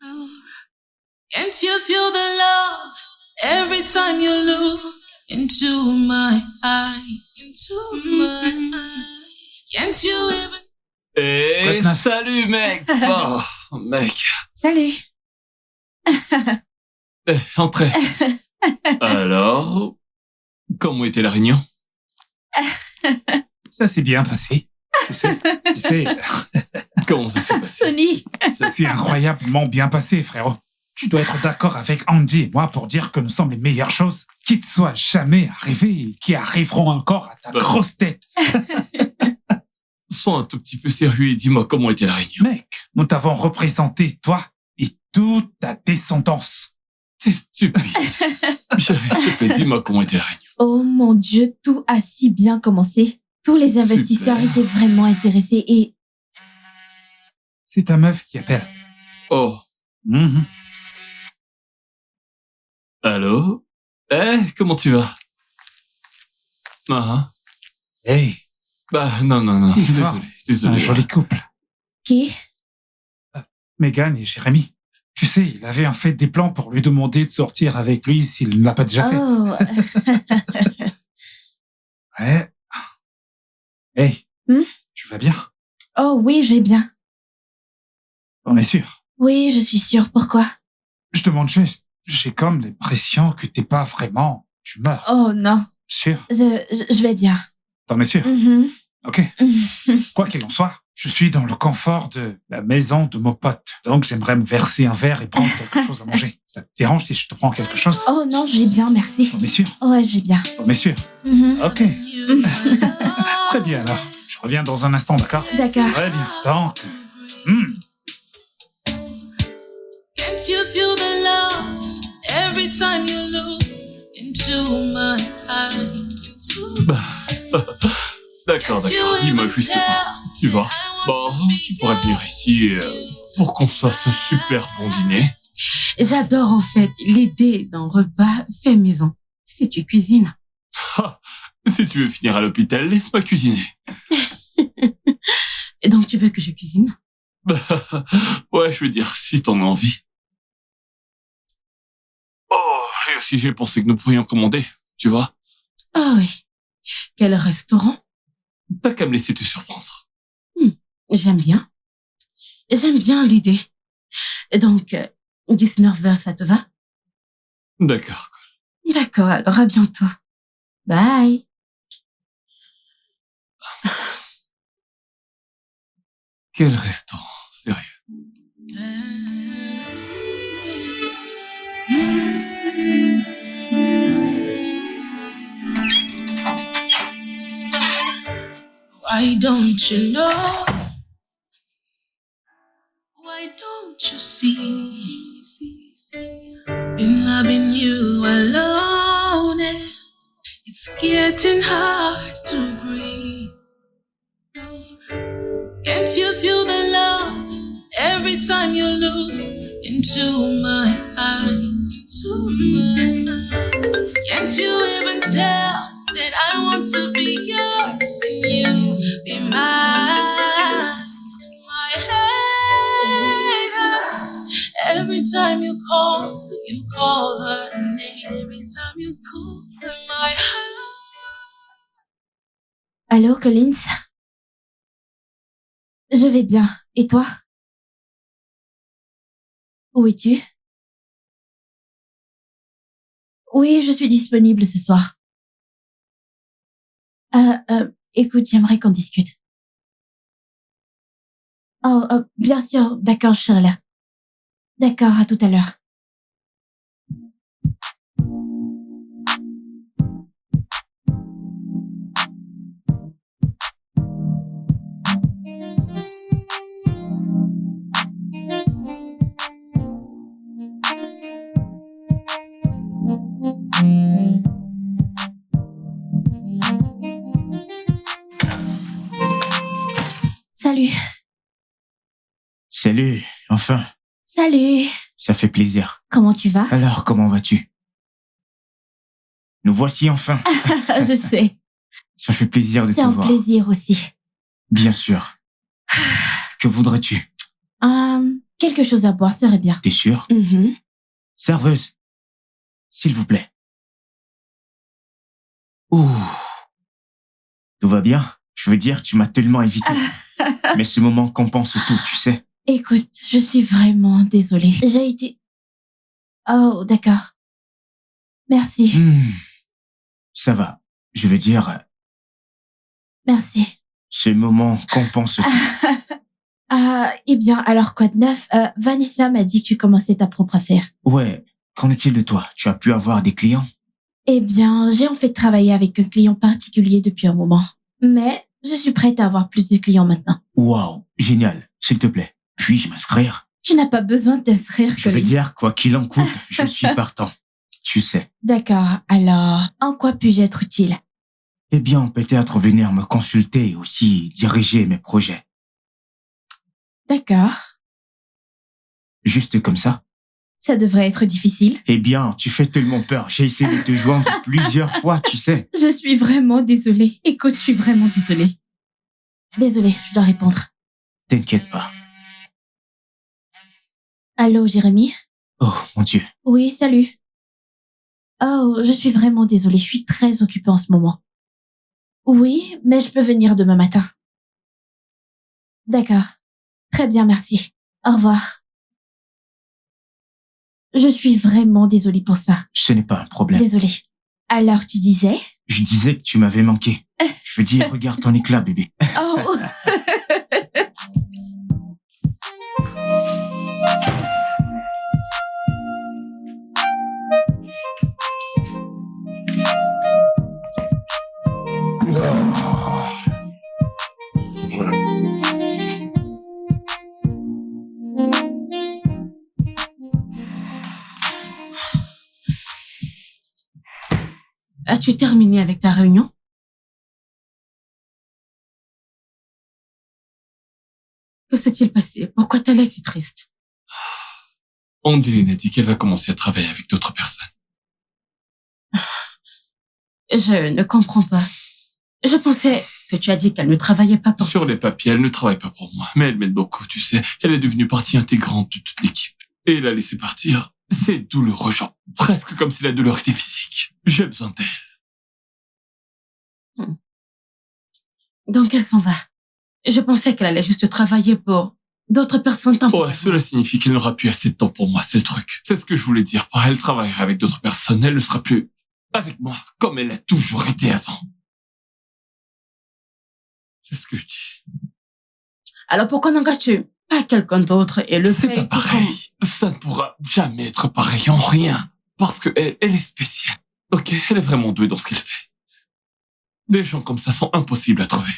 Oh, can't you feel the love every time you look into my eyes? Into my eyes. Can't you even? Et Quoi de neuf? salut, mec. Oh, mec. Salut. Entrez. Alors, comment était la réunion? Ça s'est bien passé. Tu sais, Comment ça s'est passé? Sonny. ça s'est incroyablement bien passé, frérot. Tu dois être d'accord avec Andy et moi pour dire que nous sommes les meilleures choses qui te soient jamais arrivées et qui arriveront encore à ta Bah. grosse tête. Sois un tout petit peu sérieux et dis-moi comment était la réunion. Mec, nous t'avons représenté, toi et toute ta descendance. T'es stupide. Chérie, s'il te plaît, dis-moi comment était la réunion. Oh mon Dieu, tout a si bien commencé. Tous les investisseurs Super. étaient vraiment intéressés et... C'est ta meuf qui appelle. Oh, Mhm. allô? Comment tu vas? Ah, Hey, bah, non. Il est fort. Désolé, un désolé. joli couple. Qui? Megan et Jérémy. Tu sais, il avait en fait des plans pour lui demander de sortir avec lui s'il ne l'a pas déjà fait. Oh. Ouais. Hey, Hmm? tu vas bien? Oh oui, je vais bien. On est sûr. Oui, je suis sûre. Pourquoi? Je demande juste, j'ai comme l'impression que t'es pas vraiment... Tu meurs. Oh non, Sûr? je vais bien. T'en es sûr? Mhm. Ok. Quoi qu'il en soit, je suis dans le confort de la maison de mon pote. Donc j'aimerais me verser un verre et prendre quelque chose à manger. Ça te dérange si je te prends quelque chose? Oh non, je vais bien, merci. T'en es sûr? Ouais, je vais bien. T'en es sûr? Mhm. Ok. You Très bien alors. Je reviens dans un instant, d'accord? D'accord. Très bien. Donc... Can't you feel the love every time you look into my eyes? D'accord. Dis-moi justement. Tu vois? Bon, tu pourrais venir ici pour qu'on se fasse un super bon dîner. J'adore en fait l'idée d'un repas fait maison. Si tu cuisines. Si tu veux finir à l'hôpital, laisse-moi cuisiner. Et donc tu veux que je cuisine? Ouais, je veux dire, si t'en as envie. Oh, et aussi j'ai pensé que nous pourrions commander, tu vois. Ah oui. Quel restaurant? T'as qu'à me laisser te surprendre. J'aime bien. J'aime bien l'idée. Et donc, 19h, ça te va? D'accord. D'accord, alors à bientôt. Bye. Quel restaurant, sérieux. Why don't you know? Why don't you see? Been loving you alone, and it's getting hard to breathe. Can't you feel the love every time you look into my eyes? Can't you even tell that I want to be yours and you be mine? My head hurts every time you call her name. Every time you call her, my heart. Allô, Collins? Je vais bien. Et toi? Où es-tu? Oui, je suis disponible ce soir. Écoute, j'aimerais qu'on discute. Oh, bien sûr, d'accord, je serai là. D'accord, à tout à l'heure. Salut. Salut, enfin. Salut. Ça fait plaisir. Comment tu vas? Alors, comment vas-tu? Nous voici enfin. Je sais. Ça fait plaisir de te C'est un voir. plaisir aussi. Bien sûr. Que voudrais-tu? Quelque chose à boire serait bien. T'es sûr? Serveuse, s'il vous plaît. Ouh. Tout va bien? Je veux dire, tu m'as tellement évité. Mais ce moment compense tout, tu sais. Écoute, je suis vraiment désolée. J'ai été... Oh, d'accord. Merci. Ça va. Je veux dire, Merci. ce moment compense tout. Eh bien, alors quoi de neuf? Vanessa m'a dit que tu commençais ta propre affaire. Ouais, qu'en est-il de toi? Tu as pu avoir des clients? Eh bien, j'ai en fait travaillé avec un client particulier depuis un moment. Mais je suis prête à avoir plus de clients maintenant. Waouh, génial. S'il te plaît, puis-je m'inscrire? Tu n'as pas besoin de t'inscrire, Je veux Collins. dire, quoi qu'il en coûte, je suis partant. Tu sais. D'accord, alors, en quoi puis-je être utile? Eh bien, peut-être venir me consulter et aussi diriger mes projets. D'accord. Juste comme ça? Ça devrait être difficile. Eh bien, tu fais tellement peur. J'ai essayé de te joindre plusieurs fois, tu sais. Je suis vraiment désolée. Écoute, je suis vraiment désolée. Désolée, je dois répondre. T'inquiète pas. Allô, Jérémy? Oh, mon Dieu. Oui, salut. Oh, je suis vraiment désolée. Je suis très occupée en ce moment. Oui, mais je peux venir demain matin. D'accord. Très bien, merci. Au revoir. Je suis vraiment désolée pour ça. Ce n'est pas un problème. Désolée. Alors, tu disais? Je disais que tu m'avais manqué. Je veux dire, regarde ton éclat, bébé. Oh. As-tu terminé avec ta réunion? Que s'est-il passé? Pourquoi t'as l'air si triste? Angeline a dit qu'elle va commencer à travailler avec d'autres personnes. Je ne comprends pas. Je pensais que tu as dit qu'elle ne travaillait pas pour... Sur les papiers, elle ne travaille pas pour moi, mais elle m'aide beaucoup, tu sais. Elle est devenue partie intégrante de toute l'équipe. Et la laisser partir, c'est douloureux, genre, presque comme si la douleur était physique. J'ai besoin d'elle. Donc elle s'en va. Je pensais qu'elle allait juste travailler pour d'autres personnes temporairement. Ouais, cela signifie qu'elle n'aura plus assez de temps pour moi, c'est le truc. C'est ce que je voulais dire. Elle travaillera avec d'autres personnes, elle ne sera plus avec moi, comme elle a toujours été avant. C'est ce que je dis. Alors pourquoi n'engages-tu pas quelqu'un d'autre et le C'est fait pas pareil. Ça ne pourra jamais être pareil en rien. Parce que elle est spéciale. Ok, elle est vraiment douée dans ce qu'elle fait. Des gens comme ça sont impossibles à trouver.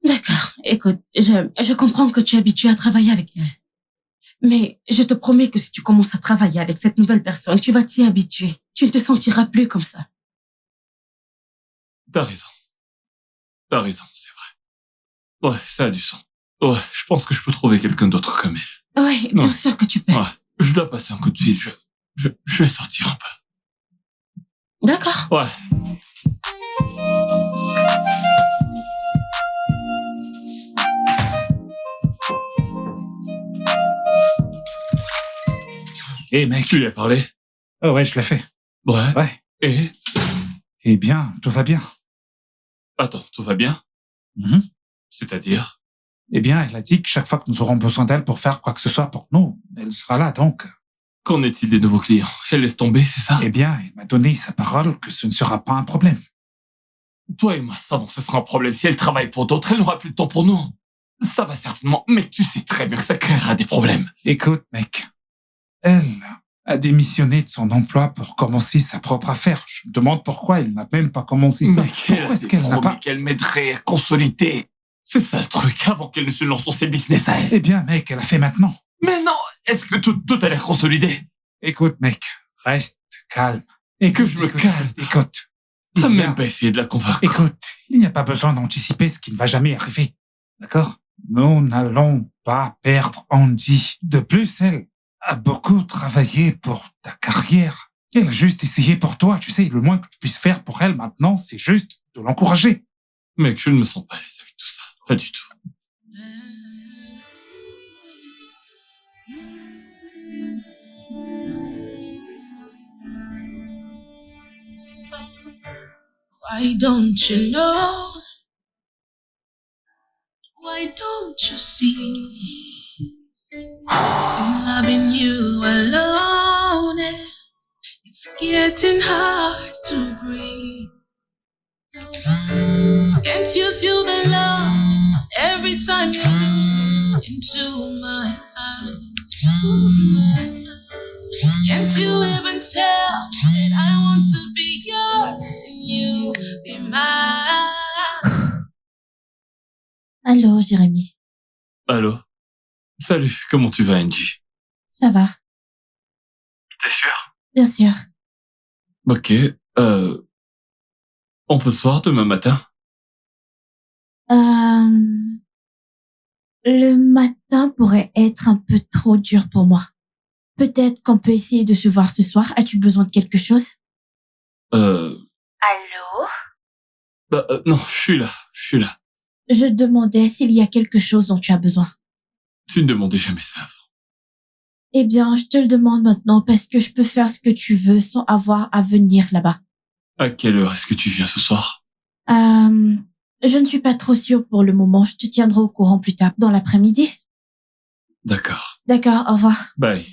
D'accord, écoute, je comprends que tu es habitué à travailler avec elle. Mais je te promets que si tu commences à travailler avec cette nouvelle personne, tu vas t'y habituer. Tu ne te sentiras plus comme ça. T'as raison. T'as raison, c'est vrai. Ouais, ça a du sens. Ouais, je pense que je peux trouver quelqu'un d'autre comme elle. Oui, bien Ouais. sûr que tu peux. Ouais, je dois passer un coup de fil. Je vais sortir un peu. D'accord. Ouais. Hé, mec. Tu lui as parlé? Oh ouais, je l'ai fait. Ouais. Ouais. Et? Eh bien, tout va bien. Attends, tout va bien? Mhm. C'est-à-dire? Eh bien, elle a dit que chaque fois que nous aurons besoin d'elle pour faire quoi que ce soit pour nous, elle sera là, donc. Qu'en est-il des nouveaux clients? Elle laisse tomber, c'est ça? Eh bien, elle m'a donné sa parole que ce ne sera pas un problème. Toi et moi savons que ce sera un problème. Si elle travaille pour d'autres, elle n'aura plus de temps pour nous. Ça va certainement, mais tu sais très bien que ça créera des problèmes. Écoute, mec. Elle a démissionné de son emploi pour commencer sa propre affaire. Je me demande pourquoi elle n'a même pas commencé ça. Mec, elle Pourquoi a est-ce qu'elle n'a promis pas... qu'elle m'aiderait à consolider. C'est ça le truc, avant qu'elle ne se lance dans ses business à elle. Eh bien, mec, elle a fait maintenant. Mais non, est-ce que tout a l'air consolidé? Écoute, mec, reste calme. Et que je me calme. Écoute. T'as Il y a- même pas essayé de la convaincre. Écoute, il n'y a pas besoin d'anticiper ce qui ne va jamais arriver. D'accord? Nous n'allons pas perdre Andy. De plus, elle a beaucoup travaillé pour ta carrière. Elle a juste essayé pour toi. Tu sais, le moins que tu puisses faire pour elle maintenant, c'est juste de l'encourager. Mec, je ne me sens pas à l'aise avec tout ça. Pas du tout. Why don't you know? Why don't you see? I'm loving you alone. It's getting hard to breathe. Can't you feel the love every time you look into my eyes? Can't you even tell that I want to be yours and you be mine? Allô, Jérémy. Allô? Salut, comment tu vas, Angie? Ça va? T'es sûr? Bien sûr. Ok, on peut se voir demain matin? Le matin pourrait être un peu trop dur pour moi. Peut-être qu'on peut essayer de se voir ce soir. As-tu besoin de quelque chose? Allô? Non, je suis là. Je demandais s'il y a quelque chose dont tu as besoin. Tu ne demandais jamais ça avant. Eh bien, je te le demande maintenant parce que je peux faire ce que tu veux sans avoir à venir là-bas. À quelle heure est-ce que tu viens ce soir? Je ne suis pas trop sûre pour le moment. Je te tiendrai au courant plus tard, dans l'après-midi. D'accord. D'accord, au revoir. Bye.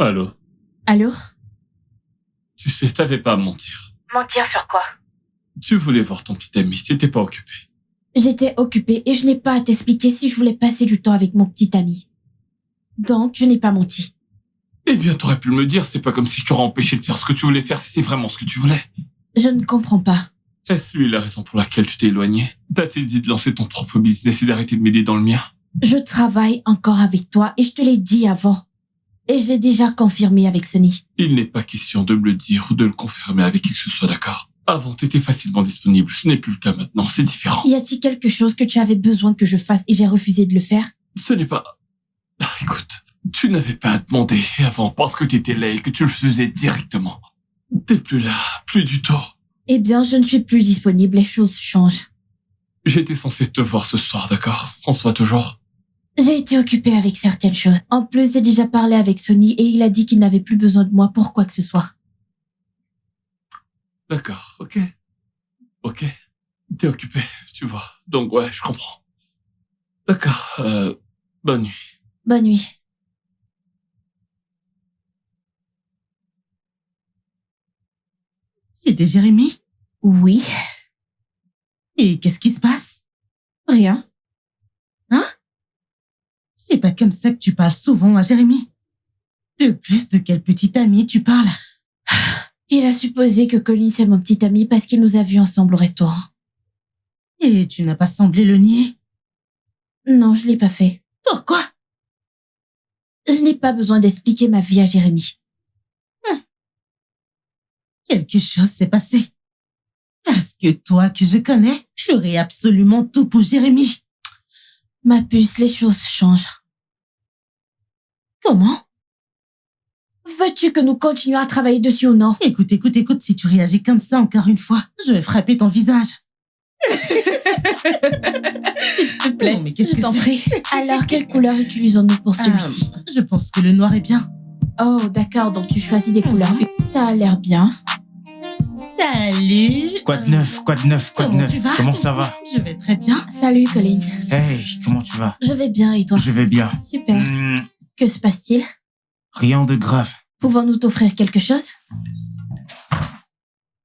Allô? Allô? Tu sais, t'avais pas à mentir. Mentir sur quoi? Tu voulais voir ton petit ami, t'étais pas occupé. J'étais occupée et je n'ai pas à t'expliquer si je voulais passer du temps avec mon petit ami. Donc, je n'ai pas menti. Eh bien, t'aurais pu me le dire, c'est pas comme si je t'aurais empêché de faire ce que tu voulais faire si c'est vraiment ce que tu voulais. Je ne comprends pas. Est-ce lui la raison pour laquelle tu t'es éloigné? T'as-t-il dit de lancer ton propre business et d'arrêter de m'aider dans le mien? Je travaille encore avec toi et je te l'ai dit avant. Et je l'ai déjà confirmé avec Sonny. Il n'est pas question de me le dire ou de le confirmer avec qui que ce soit, d'accord? Avant, t'étais facilement disponible, ce n'est plus le cas maintenant, c'est différent. Y a-t-il quelque chose que tu avais besoin que je fasse et j'ai refusé de le faire? Ce n'est pas... Ah, écoute, tu n'avais pas à demander avant parce que t'étais là et que tu le faisais directement. T'es plus là, plus du tout. Eh bien, je ne suis plus disponible, les choses changent. J'étais censé te voir ce soir, d'accord? On se voit toujours. J'ai été occupée avec certaines choses. En plus, j'ai déjà parlé avec Sonny et il a dit qu'il n'avait plus besoin de moi pour quoi que ce soit. D'accord, ok. Ok. T'es occupé, tu vois. Donc ouais, je comprends. D'accord, bonne nuit. Bonne nuit. C'était Jérémy? Oui, Et qu'est-ce qui se passe? rien. C'est pas comme ça que tu parles souvent à Jérémy. De plus, de quel petit ami tu parles? Il a supposé que Colin c'est mon petit ami parce qu'il nous a vus ensemble au restaurant. Et tu n'as pas semblé le nier? Non, je l'ai pas fait. Pourquoi? Je n'ai pas besoin d'expliquer ma vie à Jérémy. Quelque chose s'est passé. Parce que toi que je connais, ferais absolument tout pour Jérémy. Ma puce, les choses changent. Comment? Veux-tu que nous continuions à travailler dessus ou non? Écoute, si tu réagis comme ça encore une fois, je vais frapper ton visage. S'il te plaît, Non, mais qu'est-ce je que t'en c'est? prie. Alors, quelle couleur utilisons-nous pour celui-ci? Je pense que le noir est bien. Oh, d'accord, donc tu choisis des couleurs. Ça a l'air bien. Salut. Quoi de neuf? Quoi de neuf? Quoi de Comment neuf? tu vas? Comment ça va? Je vais très bien. Salut, Colin. Hey, comment tu vas? Je vais bien et toi? Je vais bien. Super. Hmm, Que se passe-t-il? rien de grave. Pouvons-nous t'offrir quelque chose?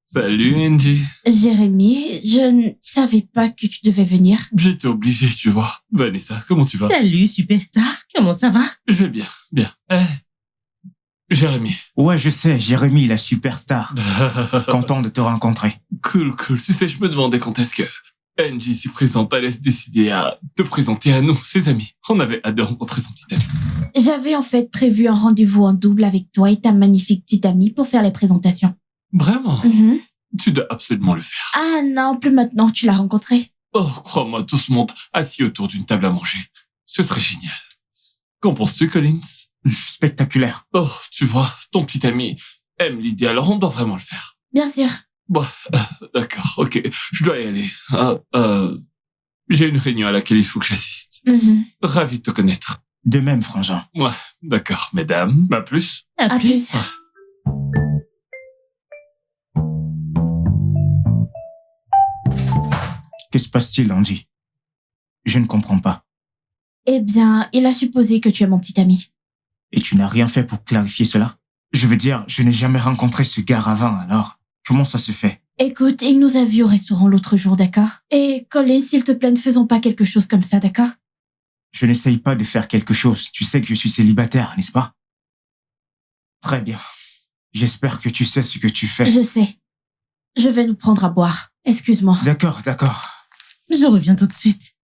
Salut, Angie. Jérémy, je ne savais pas que tu devais venir. J'étais obligé, tu vois. Vanessa, comment tu vas? Salut, superstar. Comment ça va? Je vais bien, bien. Jérémy. Ouais, je sais, Jérémy, la superstar. Content de te rencontrer. Cool. Tu sais, je me demandais quand est-ce que Angie, si présente, allait se décider à te présenter à nous, ses amis. On avait hâte de rencontrer son petit ami. J'avais en fait prévu un rendez-vous en double avec toi et ta magnifique petite amie pour faire les présentations. Vraiment? Mhm. Tu dois absolument le faire. Ah non, plus maintenant, tu l'as rencontré. Oh, crois-moi, tout ce monde assis autour d'une table à manger. Ce serait génial. Qu'en penses-tu, Collins? Spectaculaire. Oh, tu vois, ton petit ami aime l'idée, alors on doit vraiment le faire. Bien sûr. Bon, d'accord, ok, je dois y aller. J'ai une réunion à laquelle il faut que j'assiste. Mhm. Ravi de te connaître. De même, frangin. Ouais, d'accord, mesdames, à plus. À À plus. Que se passe-t-il, Angie? Je ne comprends pas. Eh bien, il a supposé que tu es mon petit ami. Et tu n'as rien fait pour clarifier cela? Je veux dire, je n'ai jamais rencontré ce gars avant, alors comment ça se fait? Écoute, il nous a vus au restaurant l'autre jour, d'accord? Et Colin, s'il te plaît, ne faisons pas quelque chose comme ça, d'accord? Je n'essaye pas de faire quelque chose. Tu sais que je suis célibataire, n'est-ce pas? Très bien. J'espère que tu sais ce que tu fais. Je sais. Je vais nous prendre à boire. Excuse-moi. D'accord. Je reviens tout de suite.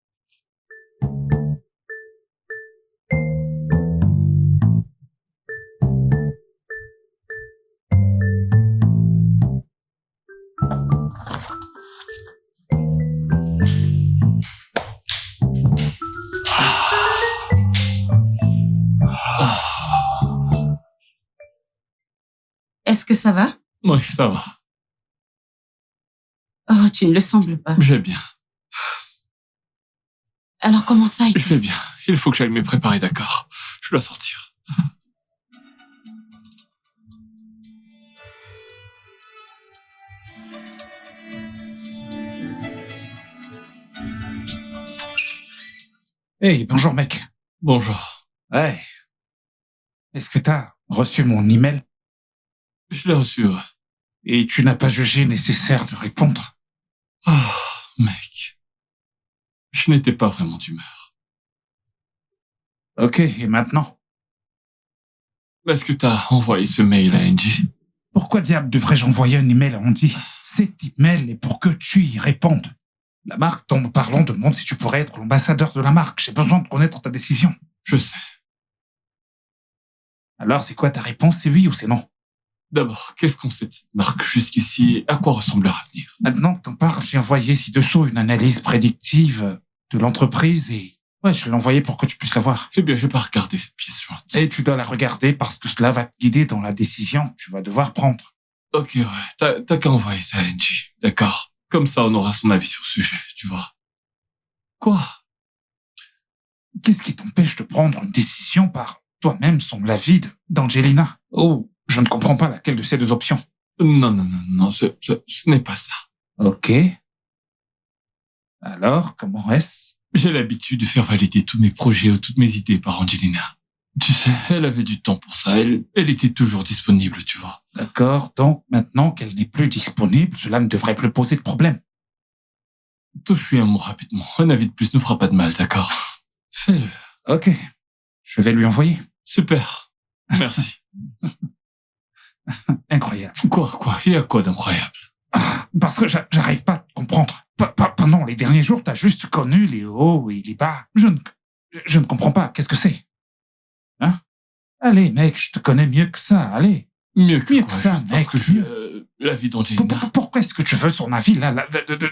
Est-ce que ça va? Oui, ça va. Oh, tu ne le sembles pas. J'ai bien. Alors comment ça? Je vais bien. Il faut que j'aille me préparer, d'accord? Je dois sortir. Hey, bonjour mec. Bonjour. Hey. Est-ce que t'as reçu mon email Je l'ai reçu. et tu n'as pas jugé nécessaire de répondre. Oh, mec. Je n'étais pas vraiment d'humeur. Ok, et maintenant? Est-ce que t'as envoyé ce mail à Angie? Pourquoi diable devrais-je envoyer un email à Andy? Cet email est pour que tu y répondes. La marque dont nous parlons demande si tu pourrais être l'ambassadeur de la marque. J'ai besoin de connaître ta décision. Je sais. Alors, c'est quoi ta réponse? C'est oui ou c'est non? D'abord, qu'est-ce qu'on sait de cette marque jusqu'ici et à quoi ressemble leur avenir? Maintenant que t'en parles, j'ai envoyé ci-dessous une analyse prédictive de l'entreprise et... Ouais, je l'ai envoyé pour que tu puisses la voir. Eh bien, je vais pas regarder cette pièce jointe. Et tu dois la regarder parce que cela va te guider dans la décision que tu vas devoir prendre. Ok, ouais, t'as qu'à envoyer ça à Angie, d'accord? Comme ça, on aura son avis sur ce sujet, tu vois. Quoi? Qu'est-ce qui t'empêche de prendre une décision par toi-même sans l'avis d'Angelina? Oh, je ne comprends pas laquelle de ces deux options. Non, ce n'est pas ça. Ok. Alors, comment est-ce? J'ai l'habitude de faire valider tous mes projets ou toutes mes idées par Angelina. Tu sais, elle avait du temps pour ça. Elle était toujours disponible, tu vois. D'accord, donc maintenant qu'elle n'est plus disponible, cela ne devrait plus poser de problème. Touche-lui un mot rapidement. Un avis de plus ne fera pas de mal, d'accord? Fais-le. Ok, je vais lui envoyer. Super. Merci. Incroyable. Quoi? Il y a quoi d'incroyable? Parce que j'arrive pas à te comprendre. Pendant les derniers jours, t'as juste connu les hauts et les bas. Je ne comprends pas. Qu'est-ce que c'est? Hein? Allez, mec, je te connais mieux que ça. Allez. Mieux que quoi, ça, mec. L'avis d'Angelina. Pourquoi est-ce que tu veux son avis, là,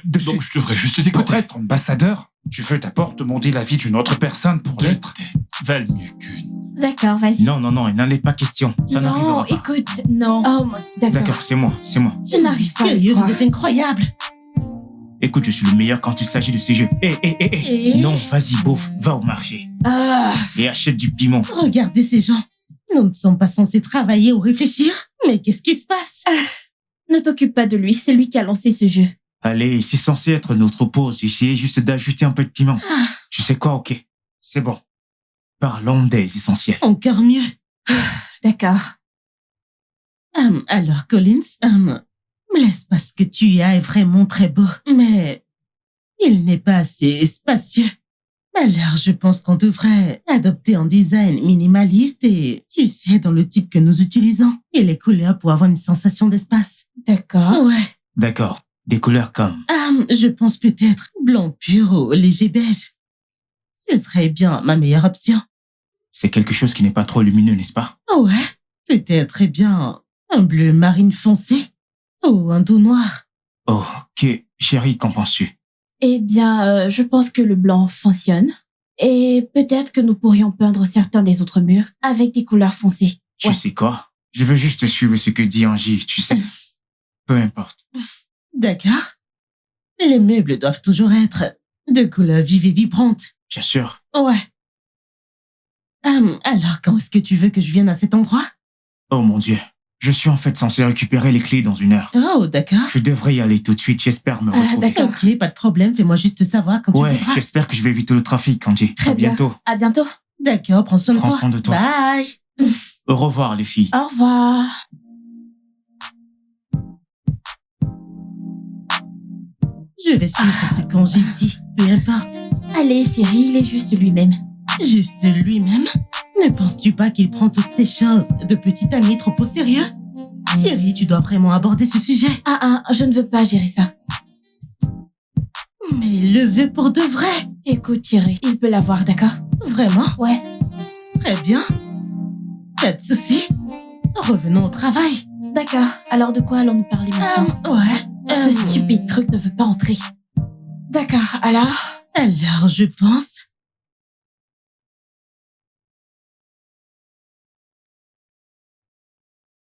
dessus? Donc, je devrais juste t'écouter. Pour être ambassadeur, tu veux d'abord demander l'avis d'une autre personne pour Deux l'être? têtes valent mieux qu'une. D'accord, vas-y. Non, il n'en est pas question. Ça n'arrivera Non, pas. écoute, non. Oh, d'accord. D'accord, c'est moi. Je n'arrive pas à le Sérieux, croire. vous êtes incroyable. Écoute, je suis le meilleur quand il s'agit de ces jeux. Et- Non, vas-y, beauf, va au marché Ah, et achète du piment. Regardez ces gens. Nous ne sommes pas censés travailler ou réfléchir. Mais qu'est-ce qui se passe? ne t'occupe pas de lui, c'est lui qui a lancé ce jeu. Allez, c'est censé être notre pause. Essayez juste d'ajouter un peu de piment. Tu sais quoi, ok. C'est bon. Parlons des essentiels. Encore mieux. D'accord. Alors, Collins, l'espace que tu as est vraiment très beau, mais il n'est pas assez spacieux. Alors, je pense qu'on devrait adopter un design minimaliste et, tu sais, dans le type que nous utilisons, et les couleurs pour avoir une sensation d'espace. D'accord. Ouais. D'accord. Des couleurs comme... Je pense peut-être blanc pur ou léger beige. Ce serait bien ma meilleure option. C'est quelque chose qui n'est pas trop lumineux, n'est-ce pas? Ouais, peut-être bien un bleu marine foncé ou un doux noir. Oh, ok. Chérie, qu'en penses-tu? Eh bien, je pense que le blanc fonctionne. Et peut-être que nous pourrions peindre certains des autres murs avec des couleurs foncées. Tu Ouais. sais quoi? Je veux juste suivre ce que dit Angie, tu sais. Peu importe. D'accord. Les meubles doivent toujours être de couleurs vives et vibrantes. Bien sûr. Ouais. Alors, quand est-ce que tu veux que je vienne à cet endroit? Oh mon Dieu. Je suis en fait censé récupérer les clés dans 1 heure. Oh, d'accord. Je devrais y aller tout de suite, j'espère me retrouver. d'accord. Ok, pas de problème. Fais-moi juste savoir quand tu Ouais, voudras. j'espère que je vais éviter le trafic, Angie. Très À bien. bientôt. À bientôt. D'accord, prends soin de Prends toi. soin de toi. Bye. Au revoir, les filles. Au revoir. Je vais suivre ce qu'Angie dit. Peu importe. Allez, chérie, il est juste lui-même. Juste lui-même? Ne penses-tu pas qu'il prend toutes ces choses de petit ami trop au sérieux? Chérie, tu dois vraiment aborder ce sujet. Je ne veux pas gérer ça. Mais il le veut pour de vrai. Écoute, chérie, il peut l'avoir, d'accord? Vraiment? Ouais. Très bien. Pas de souci. Revenons au travail. D'accord. Alors de quoi allons-nous parler maintenant? Ouais. Ce stupide truc ne veut pas entrer. D'accord, alors? Alors, je pense...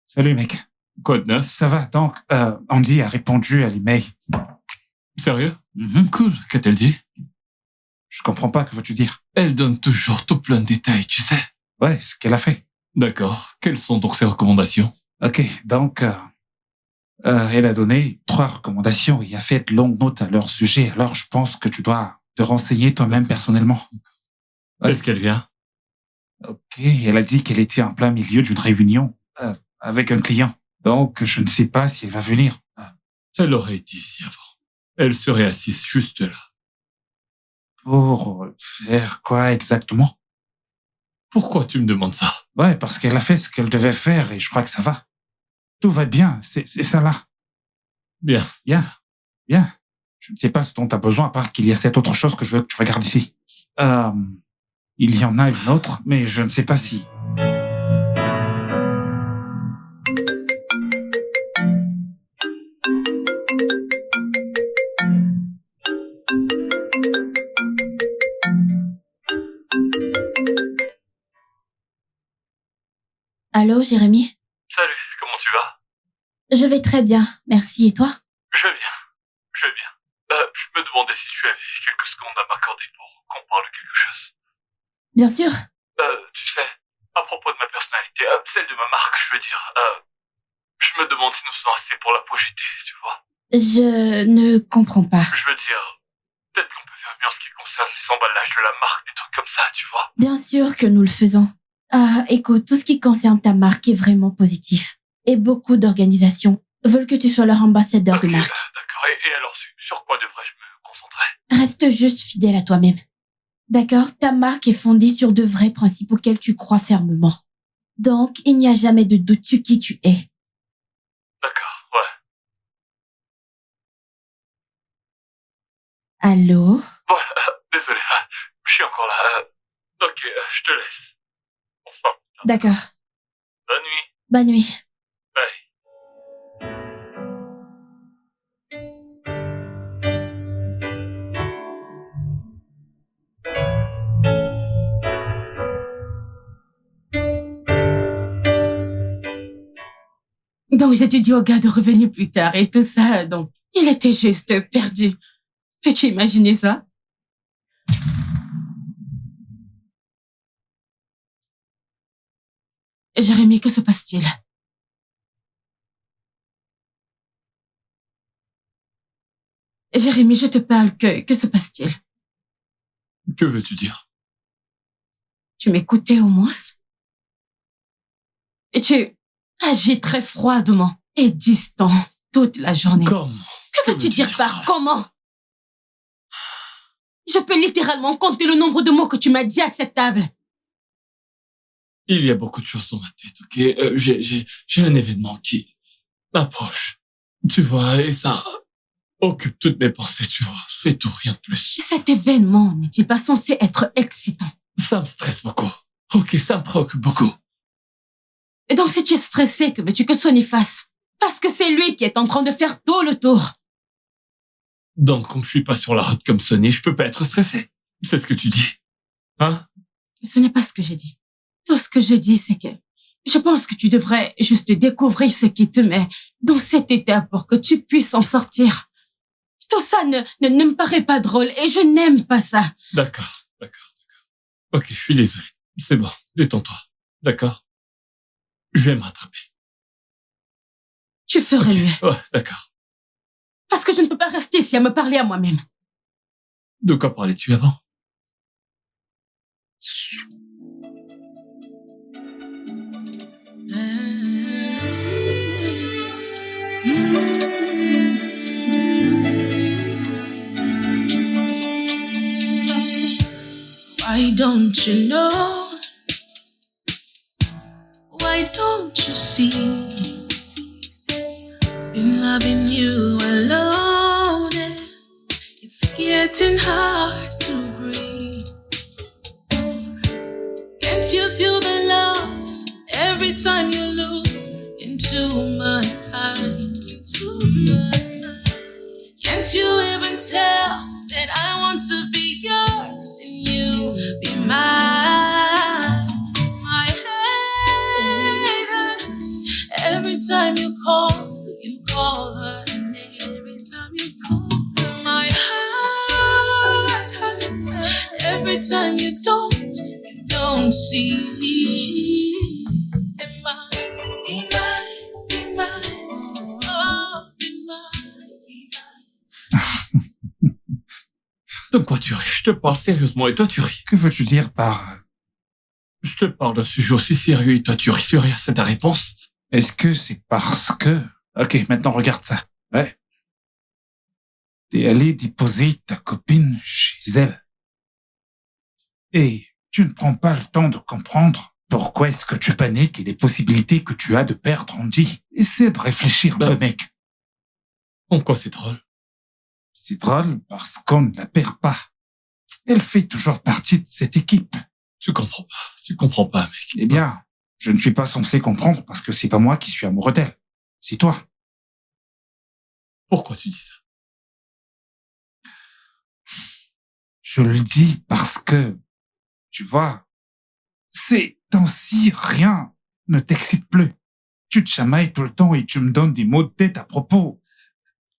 Salut, mec. Quoi de neuf? Ça va, donc, Andy a répondu à l'email. Sérieux? Mhm. Cool. Qu'a-t-elle dit? Je comprends pas, que veux-tu dire? Elle donne toujours tout plein de détails, tu sais. Ouais, ce qu'elle a fait. D'accord. Quelles sont donc ses recommandations? Ok, donc, elle a donné 3 recommandations et a fait de longues notes à leur sujet. Alors, je pense que tu dois te renseigner toi-même personnellement. Ouais. Est-ce qu'elle vient? Ok, elle a dit qu'elle était en plein milieu d'une réunion avec un client. Donc, je ne sais pas si elle va venir. Elle aurait été ici avant. Elle serait assise juste là. Pour faire quoi exactement? Pourquoi tu me demandes ça? Ouais, parce qu'elle a fait ce qu'elle devait faire et je crois que ça va. Tout va bien, c'est ça là. Bien. Bien, bien. Je ne sais pas ce dont tu as besoin, à part qu'il y a cette autre chose que je veux que tu regardes ici. Il y en a une autre, mais je ne sais pas si... Allô, Jérémy? Salut, comment tu vas? Je vais très bien, merci. Et toi? Je vais bien. Je vais bien. Je me demandais si tu avais quelques secondes à m'accorder pour qu'on parle de quelque chose. Bien sûr. Tu sais, à propos de ma personnalité, celle de ma marque, je veux dire, je me demande si nous sommes assez pour la projeter, tu vois. Je ne comprends pas. Je veux dire, peut-être qu'on peut faire mieux en ce qui concerne les emballages de la marque, des trucs comme ça, tu vois. Bien sûr que nous le faisons. Écoute, tout ce qui concerne ta marque est vraiment positif. Et beaucoup d'organisations veulent que tu sois leur ambassadeur de marque. D'accord. Et alors, sur quoi devrais-je me concentrer? Reste juste fidèle à toi-même. D'accord? Ta marque est fondée sur de vrais principes auxquels tu crois fermement. Donc, il n'y a jamais de doute sur qui tu es. D'accord, ouais. Allô? Bon, désolé, je suis encore là. Ok, je te laisse. On se parle. D'accord. Bonne nuit. Bonne nuit. Bye. Donc, j'ai dit au gars de revenir plus tard et tout ça. Donc, il était juste perdu. Peux-tu imaginer ça? Jérémy, que se passe-t-il? Jérémy, je te parle, que se passe-t-il? Que veux-tu dire? Tu m'écoutais au moins? Et tu agis très froidement et distant toute la journée. Comment? Que veux-tu dire par comment? Je peux littéralement compter le nombre de mots que tu m'as dit à cette table. Il y a beaucoup de choses dans ma tête, ok? J'ai un événement qui approche. Tu vois, et ça occupe toutes mes pensées, tu vois. C'est tout, rien de plus. Cet événement n'est-il pas censé être excitant? Ça me stresse beaucoup. Ok, ça me préoccupe beaucoup. Et donc, si tu es stressé, que veux-tu que Sonny fasse? Parce que c'est lui qui est en train de faire tout le tour. Donc, comme je suis pas sur la route comme Sonny, je peux pas être stressé. C'est ce que tu dis. Hein? Ce n'est pas ce que j'ai dit. Tout ce que je dis, c'est que je pense que tu devrais juste découvrir ce qui te met dans cet état pour que tu puisses en sortir. Tout ça ne me paraît pas drôle et je n'aime pas ça. D'accord. Ok, je suis désolé. C'est bon, détends-toi. D'accord? Je vais me rattraper. Tu ferais mieux. Ouais, d'accord. Parce que je ne peux pas rester ici à me parler à moi-même. De quoi parlais-tu avant? Why don't you know? Why don't you see? Been loving you alone, and it's getting hard to breathe. Can't you feel the love every time you look into my eyes? Can't you even tell that I want to be yours and you be mine? My head hurts every time you call her name. Every time you call her, my heart hurts every time you don't see. Am I, be mine, be mine, oh, be mine, be mine. De quoi tu ris? Je te parle sérieusement et toi tu ris. Que veux-tu dire par... Je te parle d'un sujet aussi sérieux et toi tu ris sur rien, c'est ta réponse? Est-ce que c'est parce que... Ok, maintenant regarde ça. Ouais. T'es allé déposer ta copine chez elle. Et tu ne prends pas le temps de comprendre pourquoi est-ce que tu paniques et les possibilités que tu as de perdre Andy. Essaie de réfléchir un peu, mec. En quoi c'est drôle? C'est drôle parce qu'on ne la perd pas. Elle fait toujours partie de cette équipe. Tu comprends pas, mec. Eh bien, je ne suis pas censé comprendre parce que c'est pas moi qui suis amoureux d'elle. C'est toi. Pourquoi tu dis ça? Je le dis parce que, tu vois, ces temps-ci, rien ne t'excite plus. Tu te chamailles tout le temps et tu me donnes des mots de tête à propos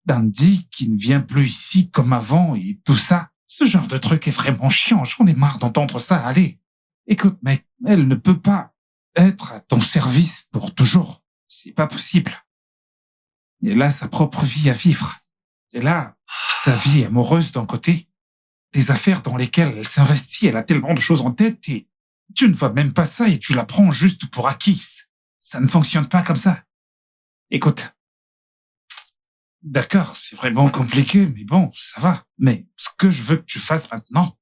d'Andy qui ne vient plus ici comme avant et tout ça. Ce genre de truc est vraiment chiant. J'en ai marre d'entendre ça. Allez, écoute, mec, elle ne peut pas être à ton service pour toujours. C'est pas possible. Elle a sa propre vie à vivre. Elle a sa vie amoureuse d'un côté, les affaires dans lesquelles elle s'investit, elle a tellement de choses en tête et tu ne vois même pas ça et tu la prends juste pour acquise. Ça ne fonctionne pas comme ça. Écoute. D'accord, c'est vraiment compliqué, mais bon, ça va. Mais ce que je veux que tu fasses maintenant,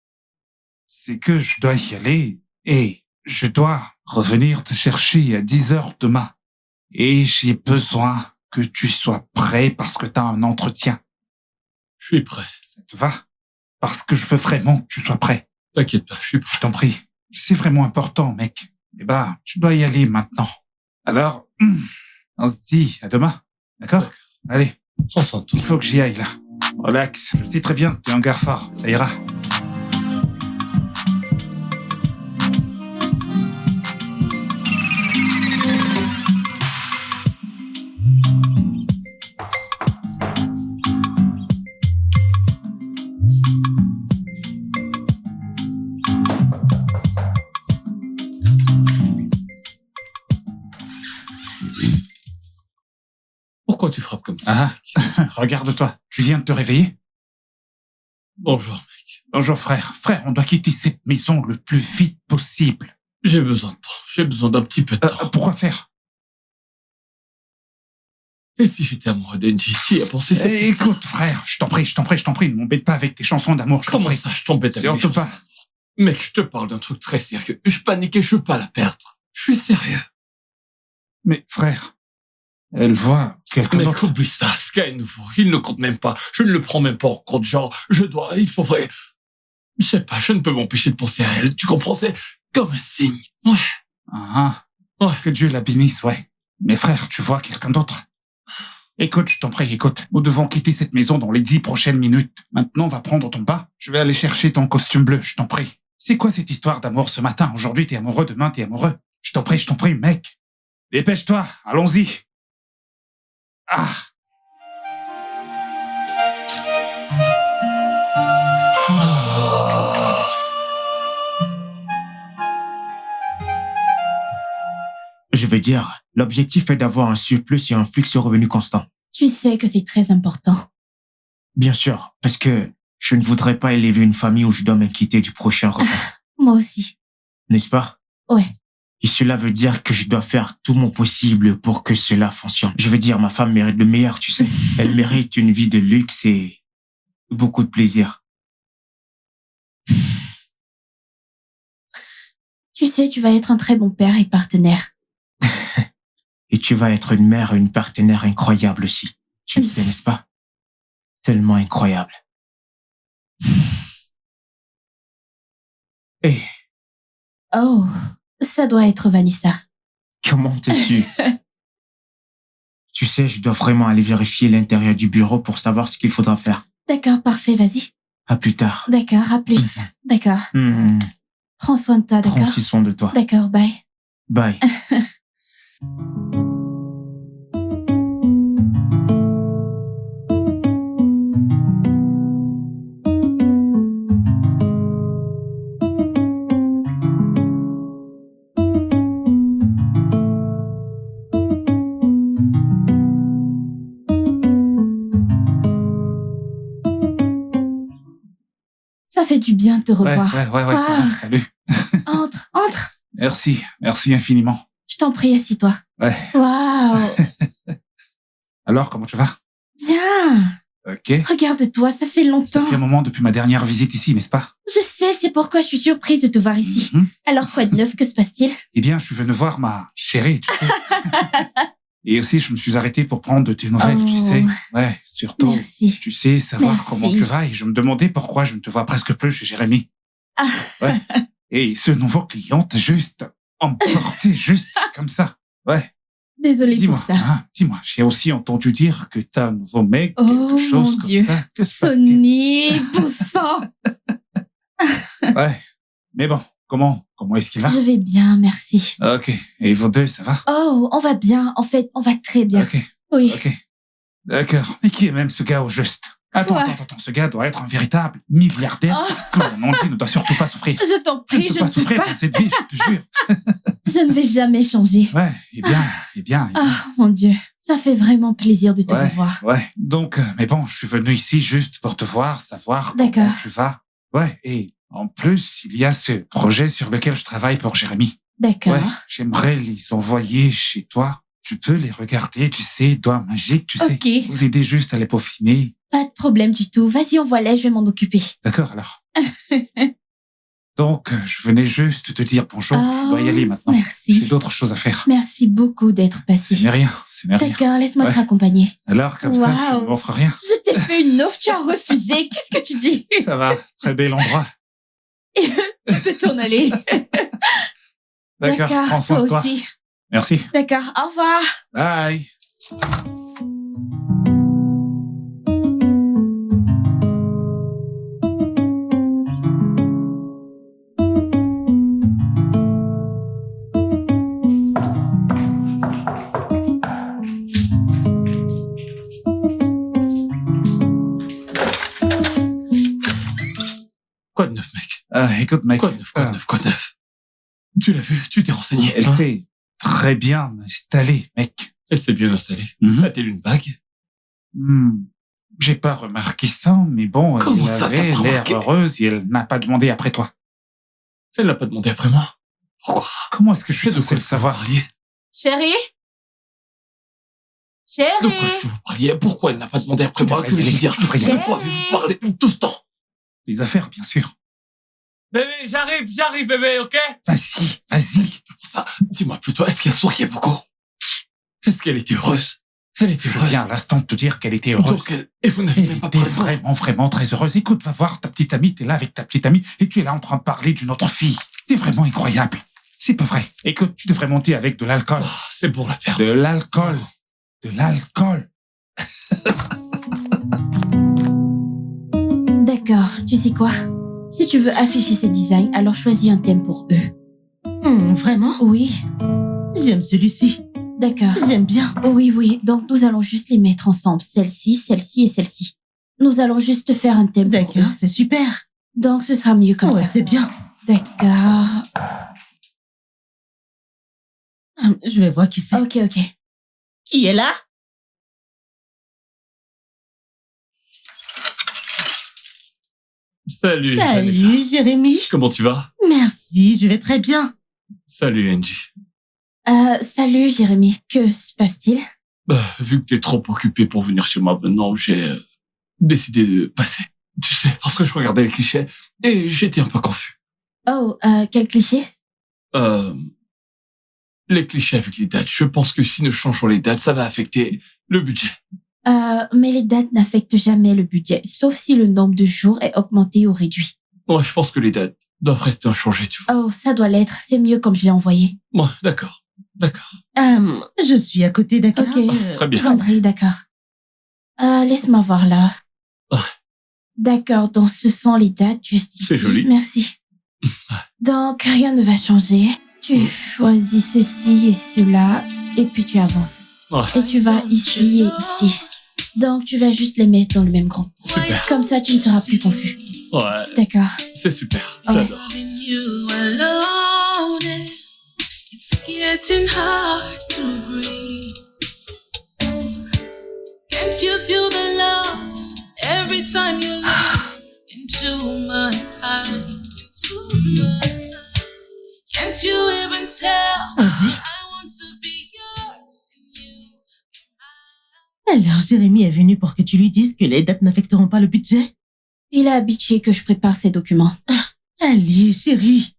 c'est que je dois y aller et je dois revenir te chercher à 10h demain. Et j'ai besoin que tu sois prêt parce que t'as un entretien. Je suis prêt. Ça te va? Parce que je veux vraiment que tu sois prêt. T'inquiète pas, je suis prêt. Je t'en prie. C'est vraiment important, mec. Eh ben, tu dois y aller maintenant. Alors, on se dit à demain. D'accord? Allez. Prends soin de toi. Il faut que j'y aille, là. Relax. Je sais très bien, t'es un gars fort. Ça ira. Pourquoi tu frappes comme ça? Regarde-toi. Tu viens de te réveiller? Bonjour, mec. Bonjour, frère. Frère, on doit quitter cette maison le plus vite possible. J'ai besoin de temps. J'ai besoin d'un petit peu de temps. Pourquoi faire? Et si j'étais amoureux d'Andy, tu y as pensé ça? Écoute, frère, je t'en prie, ne m'embête pas avec tes chansons d'amour, je t'en Comment prie. ça, je t'embête avec Surtout des pas. chansons? Mec, je te parle d'un truc très sérieux. Je panique et je veux pas la perdre. Je suis sérieux. Mais, frère, elle voit quelqu'un Mec, d'autre. oublie ça. Sky est nouveau. Il ne compte même pas. Je ne le prends même pas en compte. Genre, il faudrait... Je sais pas, je ne peux m'empêcher de penser à elle. Tu comprends? C'est comme un signe. Ouais. Ouais. Que Dieu la bénisse, ouais. Mais frère, tu vois quelqu'un d'autre? Écoute, je t'en prie, écoute. Nous devons quitter cette maison dans les 10 prochaines minutes. Maintenant, va prendre ton bain. Je vais aller chercher ton costume bleu, je t'en prie. C'est quoi cette histoire d'amour ce matin? Aujourd'hui, t'es amoureux, demain, t'es amoureux. Je t'en prie, mec. Dépêche-toi, allons-y. Je veux dire, l'objectif est d'avoir un surplus et un flux de revenus constant. Tu sais que c'est très important. Bien sûr, parce que je ne voudrais pas élever une famille où je dois m'inquiéter du prochain repas. Moi aussi. N'est-ce pas? Ouais. Et cela veut dire que je dois faire tout mon possible pour que cela fonctionne. Je veux dire, ma femme mérite le meilleur, tu sais. Elle mérite une vie de luxe et beaucoup de plaisir. Tu sais, tu vas être un très bon père et partenaire. Et tu vas être une mère et une partenaire incroyable aussi. Tu le sais, n'est-ce pas? Tellement incroyable. Hé, Oh, ça doit être Vanessa. comment t'es su? Tu sais, je dois vraiment aller vérifier l'intérieur du bureau pour savoir ce qu'il faudra faire. D'accord, parfait, vas-y. À plus tard. D'accord, à plus. D'accord. Prends soin de toi, Prends d'accord? aussi soin de toi. D'accord, bye. Bye. Ça fait du bien de te revoir. Ouais, ça va, salut. Entre. Merci infiniment. Je t'en prie, assis-toi. Ouais. Waouh. Alors, comment tu vas? Bien. Ok. Regarde-toi, ça fait Ça longtemps. fait un moment depuis ma dernière visite ici, n'est-ce pas? Je sais, c'est pourquoi je suis surprise de te voir ici. Mhm. Alors, quoi de neuf, que se passe-t-il? Eh bien, je suis venu voir ma chérie, tu sais. Et aussi, je me suis arrêté pour prendre de tes nouvelles, tu sais. Ouais, surtout, Merci. tu sais, savoir Merci. comment tu vas. Et je me demandais pourquoi je ne te vois presque plus chez Jérémy. Ah. Ouais. Et ce nouveau client t'a juste emporté juste comme ça. Ouais. Désolée pour Dis-moi, ça. dis-moi, j'ai aussi entendu dire que t'as un nouveau mec, Oh, quelque chose mon comme Dieu. ça. Que se passe-t-il? Sonny, poussant. Ouais. Mais bon, comment est-ce qu'il va? Je vais bien, merci. Ok. Et vous deux, ça va? Oh, on va bien. En fait, on va très bien. Ok. Oui. Ok. D'accord. Mais qui est même ce gars au juste? Attends, Quoi? attends. Ce gars doit être un véritable milliardaire Oh. parce que mon dit ne doit surtout pas souffrir. Je t'en Tu ne prie, peux je pas ne peux souffrir pas. dans cette vie, je te jure. Je ne vais jamais changer. Ouais, eh bien. Ah, mon Dieu. Ça fait vraiment plaisir de te revoir. Ouais. Donc, mais bon, je suis venu ici juste pour te voir, savoir comment D'accord. tu vas. Ouais, et en plus, il y a ce projet sur lequel je travaille pour Jérémy. D'accord. Ouais, j'aimerais les envoyer chez toi. Tu peux les regarder, tu sais, doigts magiques, tu sais. Ok. Vous aider juste à les peaufiner. Pas de problème du tout. Vas-y, envoie-les, je vais m'en occuper. D'accord, alors. Donc, je venais juste te dire bonjour. Je dois y aller maintenant. J'ai Merci. d'autres choses à faire. Merci beaucoup d'être Ce passé. n'est rien, ce n'est rien. D'accord, laisse-moi Ouais. te raccompagner. Alors, comme ça, tu Waouh. ne m'offres rien. Je t'ai fait une offre, tu as refusé. Qu'est-ce que tu dis? Ça va, très bel endroit. Tu peux t'en aller. D'accord, prends soin toi de toi. aussi. Merci. D'accord, au revoir. Bye. Quoi de neuf, mec? Écoute, mec. Quoi de neuf? Tu l'as vu? Tu t'es renseigné? Elle hein? s'est très bien installée, mec. Elle s'est bien installée. Mhm. A-t-elle une bague? J'ai pas remarqué ça, mais bon, Comment elle ça, t'as avait pas l'air remarqué? heureuse et elle n'a pas demandé après toi. Elle n'a pas demandé après moi. Pourquoi? Comment est-ce que je suis De censé quoi le est-ce que vous savoir? parliez? Chérie? De quoi est-ce Chérie? que vous parliez? Pourquoi elle n'a pas demandé après Tu moi? devrais Que y aller, veux-tu dire? tu devrais y De aller. quoi avez-vous parlé tout ce temps? Les affaires, bien sûr. Bébé, j'arrive, bébé, ok? Vas-y. Pour ça, dis-moi plutôt, est-ce qu'elle souriait beaucoup? Est-ce qu'elle était heureuse? Elle était Je heureuse. viens à l'instant de te dire qu'elle était heureuse. Donc et vous n'avez Elle même pas était parlé de moi. vraiment très heureuse. Écoute, va voir ta petite amie, t'es là avec ta petite amie, et tu es là en train de parler d'une autre fille. T'es vraiment incroyable. C'est pas vrai. Écoute, tu devrais monter avec de l'alcool. Oh, c'est bon l'affaire. De l'alcool. D'accord, tu sais quoi? Si tu veux afficher ces designs, alors choisis un thème pour eux. Vraiment? Oui, J'aime celui-ci. d'accord. J'aime bien. Oui, donc nous allons juste les mettre ensemble. Celle-ci et celle-ci. Nous allons juste faire un thème pour eux. D'accord, c'est super. Donc ce sera mieux comme Ouais, ça. c'est bien. D'accord. Je vais voir qui c'est. Ok. Qui est là? Salut. Vanessa. Salut, Jérémy. Comment tu vas? Merci, je vais très bien. Salut, Angie. Salut Jérémy. Que se passe-t-il? Vu que t'es trop occupé pour venir chez moi maintenant, j'ai décidé de passer. Tu sais, parce que je regardais les clichés et j'étais un peu confus. Oh, quel cliché? Les clichés avec les dates. Je pense que si nous changeons les dates, ça va affecter le budget. Mais les dates n'affectent jamais le budget, sauf si le nombre de jours est augmenté ou réduit. Ouais, je pense que les dates doivent rester inchangées, tu vois. Oh, ça doit l'être. C'est mieux comme je l'ai envoyé. Ouais, d'accord. Je suis à côté, d'accord? Ok. Très bien. Compris, d'accord. Laisse-moi voir là. Ouais. D'accord, donc ce sont les dates juste ici. C'est joli. Merci. Donc, rien ne va changer. Tu choisis ceci et cela, et puis tu avances. Ouais, Et tu vas ici et ici. Donc, tu vas juste les mettre dans le même groupe. super. Comme ça, tu ne seras plus confus. Ouais, D'accord. c'est super. Ouais. J'adore. Loving you alone, it's getting hard to breathe. Can't you feel the love every time you look into my eyes? Can't you ever Alors, Jérémy est venu pour que tu lui dises que les dates n'affecteront pas le budget? Il a habitué que je prépare ses documents. Allez, chérie.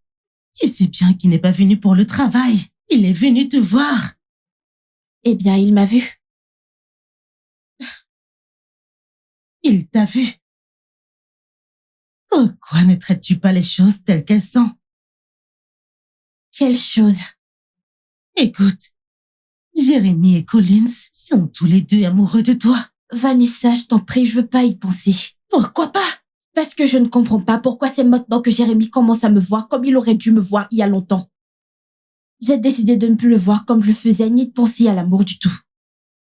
Tu sais bien qu'il n'est pas venu pour le travail. Il est venu te voir. Eh bien, il m'a vu. Il t'a vu. Pourquoi ne traites-tu pas les choses telles qu'elles sont? Quelle chose? Écoute, Jérémy et Collins sont tous les deux amoureux de toi. Vanessa, je t'en prie, je veux pas y penser. Pourquoi pas? Parce que je ne comprends pas pourquoi c'est maintenant que Jérémy commence à me voir comme il aurait dû me voir il y a longtemps. J'ai décidé de ne plus le voir comme je le faisais, ni de penser à l'amour du tout.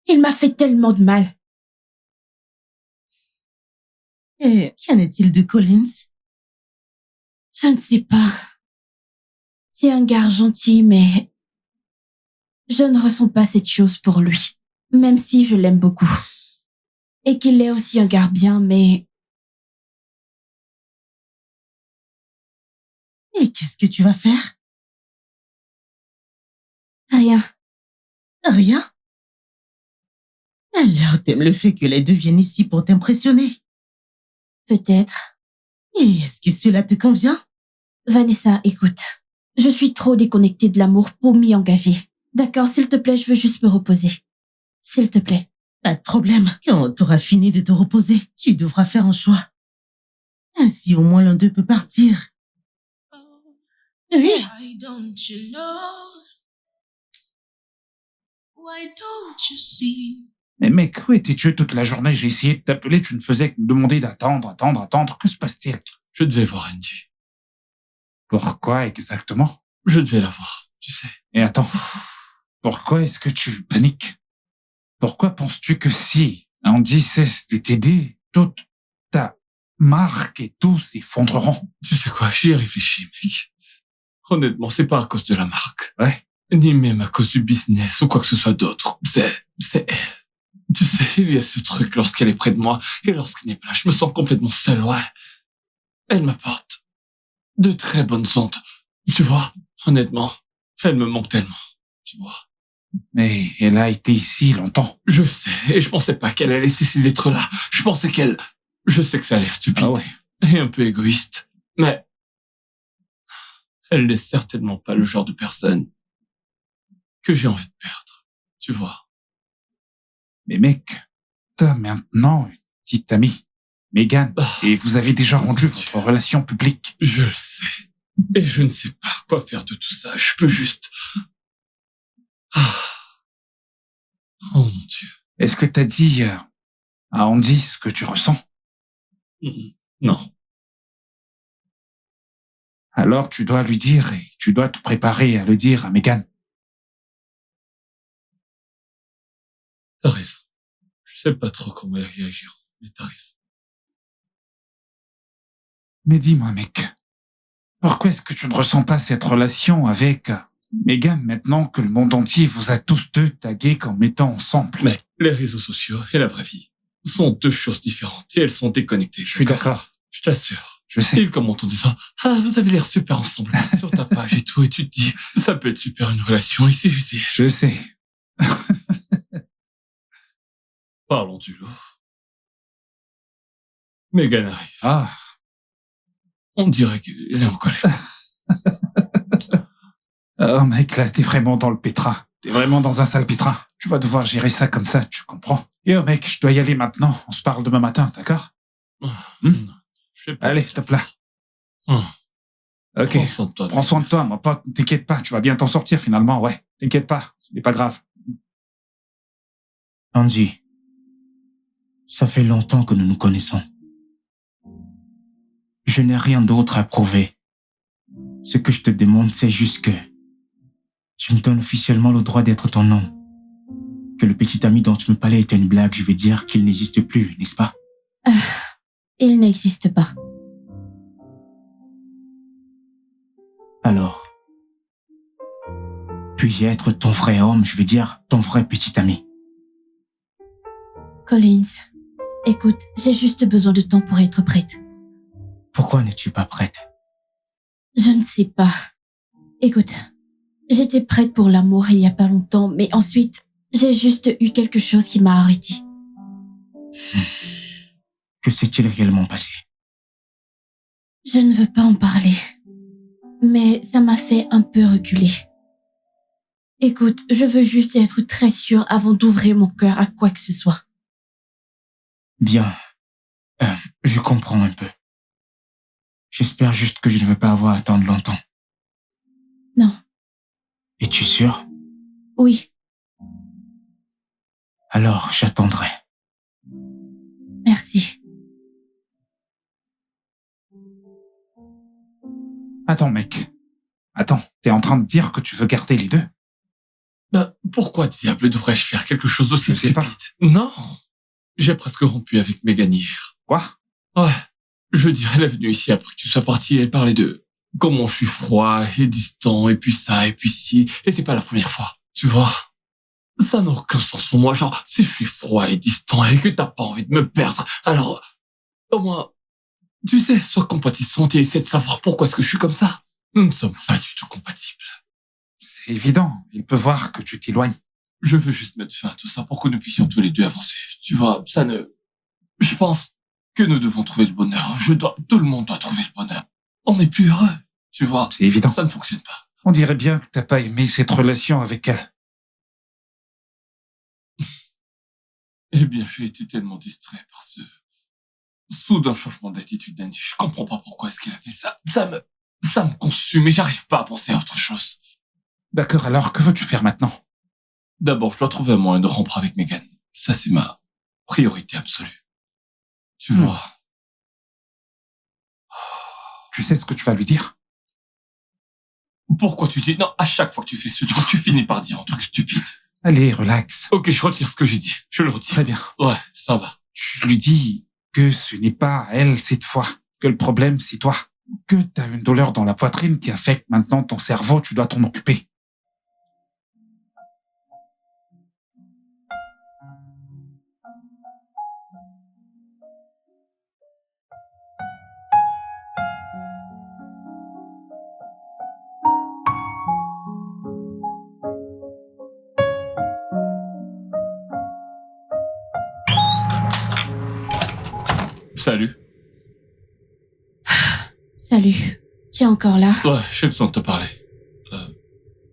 Il m'a fait tellement de mal. Et qu'en est-il de Collins? Je ne sais pas. C'est un gars gentil, mais je ne ressens pas cette chose pour lui, même si je l'aime beaucoup. Et qu'il est aussi un gars bien, mais Et qu'est-ce que tu vas faire? rien. Rien? Alors t'aimes le fait que les deux viennent ici pour t'impressionner? Peut-être. Et est-ce que cela te convient? Vanessa, écoute. Je suis trop déconnectée de l'amour pour m'y engager. D'accord, s'il te plaît, je veux juste me reposer. S'il te plaît. Pas de problème. Quand t'auras fini de te reposer, tu devras faire un choix. Ainsi, au moins l'un d'eux peut partir. Oui. Why don't you know? Why don't you see? Mais mec, où étais-tu toute la journée? J'ai essayé de t'appeler, tu ne faisais que me demander d'attendre. Que se passe-t-il? Je devais voir Andy. Pourquoi exactement? Je devais la voir, tu sais. Et attends, pourquoi est-ce que tu paniques? Pourquoi penses-tu que si Andy cesse de t'aider, toute ta marque et tout s'effondreront? Tu sais quoi, j'y ai réfléchi, mec. Honnêtement, c'est pas à cause de la marque. Ouais. Ni même à cause du business ou quoi que ce soit d'autre. C'est elle. Tu sais, il y a ce truc lorsqu'elle est près de moi et lorsqu'elle n'est pas là, je me sens complètement seul, ouais. Elle m'apporte de très bonnes ondes. Tu vois, honnêtement, elle me manque tellement. Tu vois. Mais elle a été ici longtemps. Je sais, et je pensais pas qu'elle allait cesser d'être là. Je sais que ça a l'air stupide. Ah ouais. Et un peu égoïste. Mais elle n'est certainement pas le genre de personne que j'ai envie de perdre. Tu vois. Mais mec, t'as maintenant une petite amie, Megan, et vous avez déjà rendu votre relation publique. Je le sais. Et je ne sais pas quoi faire de tout ça. Je peux juste... Oh mon Dieu. Est-ce que t'as dit à Andy ce que tu ressens? Non. Alors tu dois lui dire et tu dois te préparer à le dire à Megan. T'as raison. Je sais pas trop comment réagir, mais t'as raison. Mais dis-moi, mec, pourquoi est-ce que tu ne ressens pas cette relation avec Megan maintenant que le monde entier vous a tous deux tagués comme étant ensemble? Mais les réseaux sociaux et la vraie vie sont deux choses différentes et elles sont déconnectées. Je suis d'accord. Je t'assure. Je sais. Ils commentent en disant « Ah, vous avez l'air super ensemble sur ta page et tout. » Et tu te dis « Ça peut être super une relation ici. » Je sais. Parlons du lot. Megan arrive. Ah. On dirait qu'elle est en colère. Oh mec, là, t'es vraiment dans le pétrin. T'es vraiment dans un sale pétrin. Tu vas devoir gérer ça comme ça, tu comprends? Et oh mec, je dois y aller maintenant. On se parle demain matin, d'accord? Allez, top là. Ok. Prends soin de toi, mon pote. Ne t'inquiète pas, tu vas bien t'en sortir finalement, ouais. T'inquiète pas, ce n'est pas grave. Andy, ça fait longtemps que nous nous connaissons. Je n'ai rien d'autre à prouver. Ce que je te demande, c'est juste que tu me donnes officiellement le droit d'être ton homme. Que le petit ami dont tu me parlais était une blague, je veux dire qu'il n'existe plus, n'est-ce pas? Il n'existe pas. Alors, puis-je être ton vrai homme, je veux dire ton vrai petit ami? Collins, écoute, j'ai juste besoin de temps pour être prête. Pourquoi n'es-tu pas prête? Je ne sais pas. Écoute, j'étais prête pour l'amour il y a pas longtemps, mais ensuite, j'ai juste eu quelque chose qui m'a arrêtée. Que s'est-il réellement passé? Je ne veux pas en parler, mais ça m'a fait un peu reculer. Écoute, je veux juste être très sûre avant d'ouvrir mon cœur à quoi que ce soit. Bien. Je comprends un peu. J'espère juste que je ne veux pas avoir à attendre longtemps. Non. Es-tu sûr? Oui. Alors, j'attendrai. Merci. Attends, mec. Attends, t'es en train de dire que tu veux garder les deux? Pourquoi diable devrais-je faire quelque chose d'aussi Je sais stupide? pas. Non. J'ai presque rompu avec Megan hier. Quoi? Ouais. Je dirais, elle est venue ici après que tu sois parti et parler de comment je suis froid et distant, et puis ça, et puis ci. Et c'est pas la première fois. Tu vois? Ça n'a aucun sens pour moi. Genre, si je suis froid et distant et que t'as pas envie de me perdre, alors, au moins, tu sais, sois compatissante et essaie de savoir pourquoi est-ce que je suis comme ça. Nous ne sommes pas du tout compatibles. C'est évident. Il peut voir que tu t'éloignes. Je veux juste mettre fin à tout ça pour que nous puissions tous les deux avancer. Tu vois, ça ne... Je pense que nous devons trouver le bonheur. Tout le monde doit trouver le bonheur. On n'est plus heureux. Tu vois, C'est évident. ça ne fonctionne pas. On dirait bien que t'as pas aimé cette relation avec elle. Eh bien, j'ai été tellement distrait par ce soudain changement d'attitude d'Andy. Je comprends pas pourquoi est-ce qu'elle a fait ça. Ça me consume et j'arrive pas à penser à autre chose. D'accord, alors que veux-tu faire maintenant? D'abord, je dois trouver un moyen de rompre avec Megan. Ça, c'est ma priorité absolue. Tu vois. Tu sais ce que tu vas lui dire? Pourquoi tu dis... Non, à chaque fois que tu fais ce truc, tu finis par dire un truc stupide. Allez, relax. Ok, je retire ce que j'ai dit. Je le retire. Très bien. Ouais, ça va. Tu lui dis que ce n'est pas à elle cette fois, que le problème c'est toi, que t'as une douleur dans la poitrine qui affecte maintenant ton cerveau, tu dois t'en occuper. Salut. Salut. Tu es encore là? Ouais, j'ai besoin de te parler.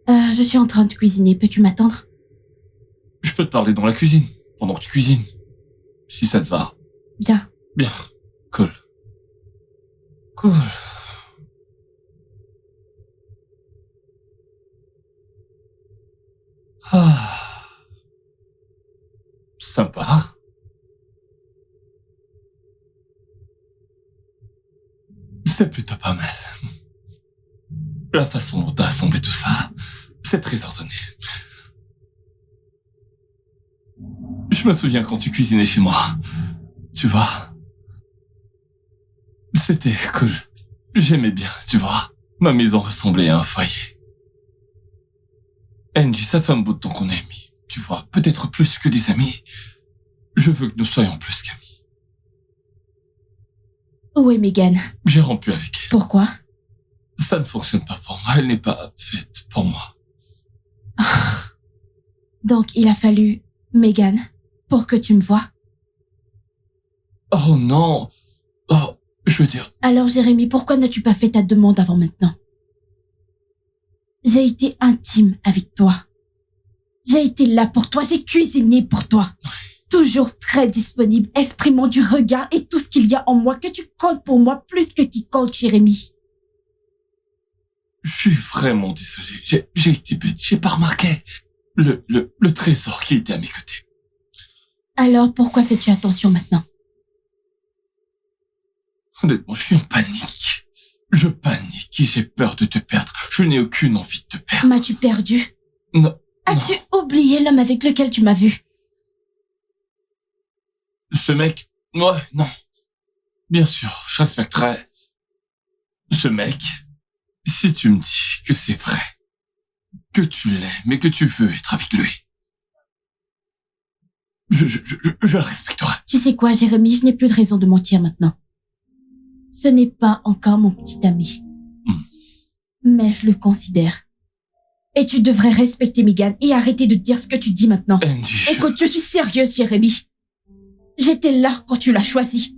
Je suis en train de cuisiner. Peux-tu m'attendre? Je peux te parler dans la cuisine, pendant que tu cuisines. Si ça te va. Bien. Bien. Cool. Cool. Ah. Sympa. C'est plutôt pas mal. La façon dont t'as assemblé tout ça, c'est très ordonné. Je me souviens quand tu cuisinais chez moi. Tu vois? C'était cool. J'aimais bien, tu vois. Ma maison ressemblait à un foyer. Angie, ça fait un bout de temps qu'on est amis. Tu vois, peut-être plus que des amis. Je veux que nous soyons plus qu'amis. Où est Megan? J'ai rompu avec elle. Pourquoi? Ça ne fonctionne pas pour moi. Elle n'est pas faite pour moi. Donc, il a fallu Megan pour que tu me vois. Oh non. Oh, je veux dire... Alors, Jérémy, pourquoi n'as-tu pas fait ta demande avant maintenant? J'ai été intime avec toi. J'ai été là pour toi. J'ai cuisiné pour toi. Toujours très disponible, exprimant du regard et tout ce qu'il y a en moi, que tu comptes pour moi plus que quiconque, Jérémy. Je suis vraiment désolé. J'ai été bête. J'ai pas remarqué le trésor qui était à mes côtés. Alors, pourquoi fais-tu attention maintenant? Honnêtement, je suis en panique. Je panique et j'ai peur de te perdre. Je n'ai aucune envie de te perdre. M'as-tu perdu? Non. As-tu oublié l'homme avec lequel tu m'as vu? Ce mec? Ouais, non. Bien sûr, je respecterai ce mec si tu me dis que c'est vrai, que tu l'aimes et que tu veux être avec lui. Je le respecterai. Tu sais quoi, Jérémy, je n'ai plus de raison de mentir maintenant. Ce n'est pas encore mon petit ami. Mais je le considère. Et tu devrais respecter Megan et arrêter de dire ce que tu dis maintenant. Angie, Écoute, je suis sérieuse, Jérémy. J'étais là quand tu l'as choisie.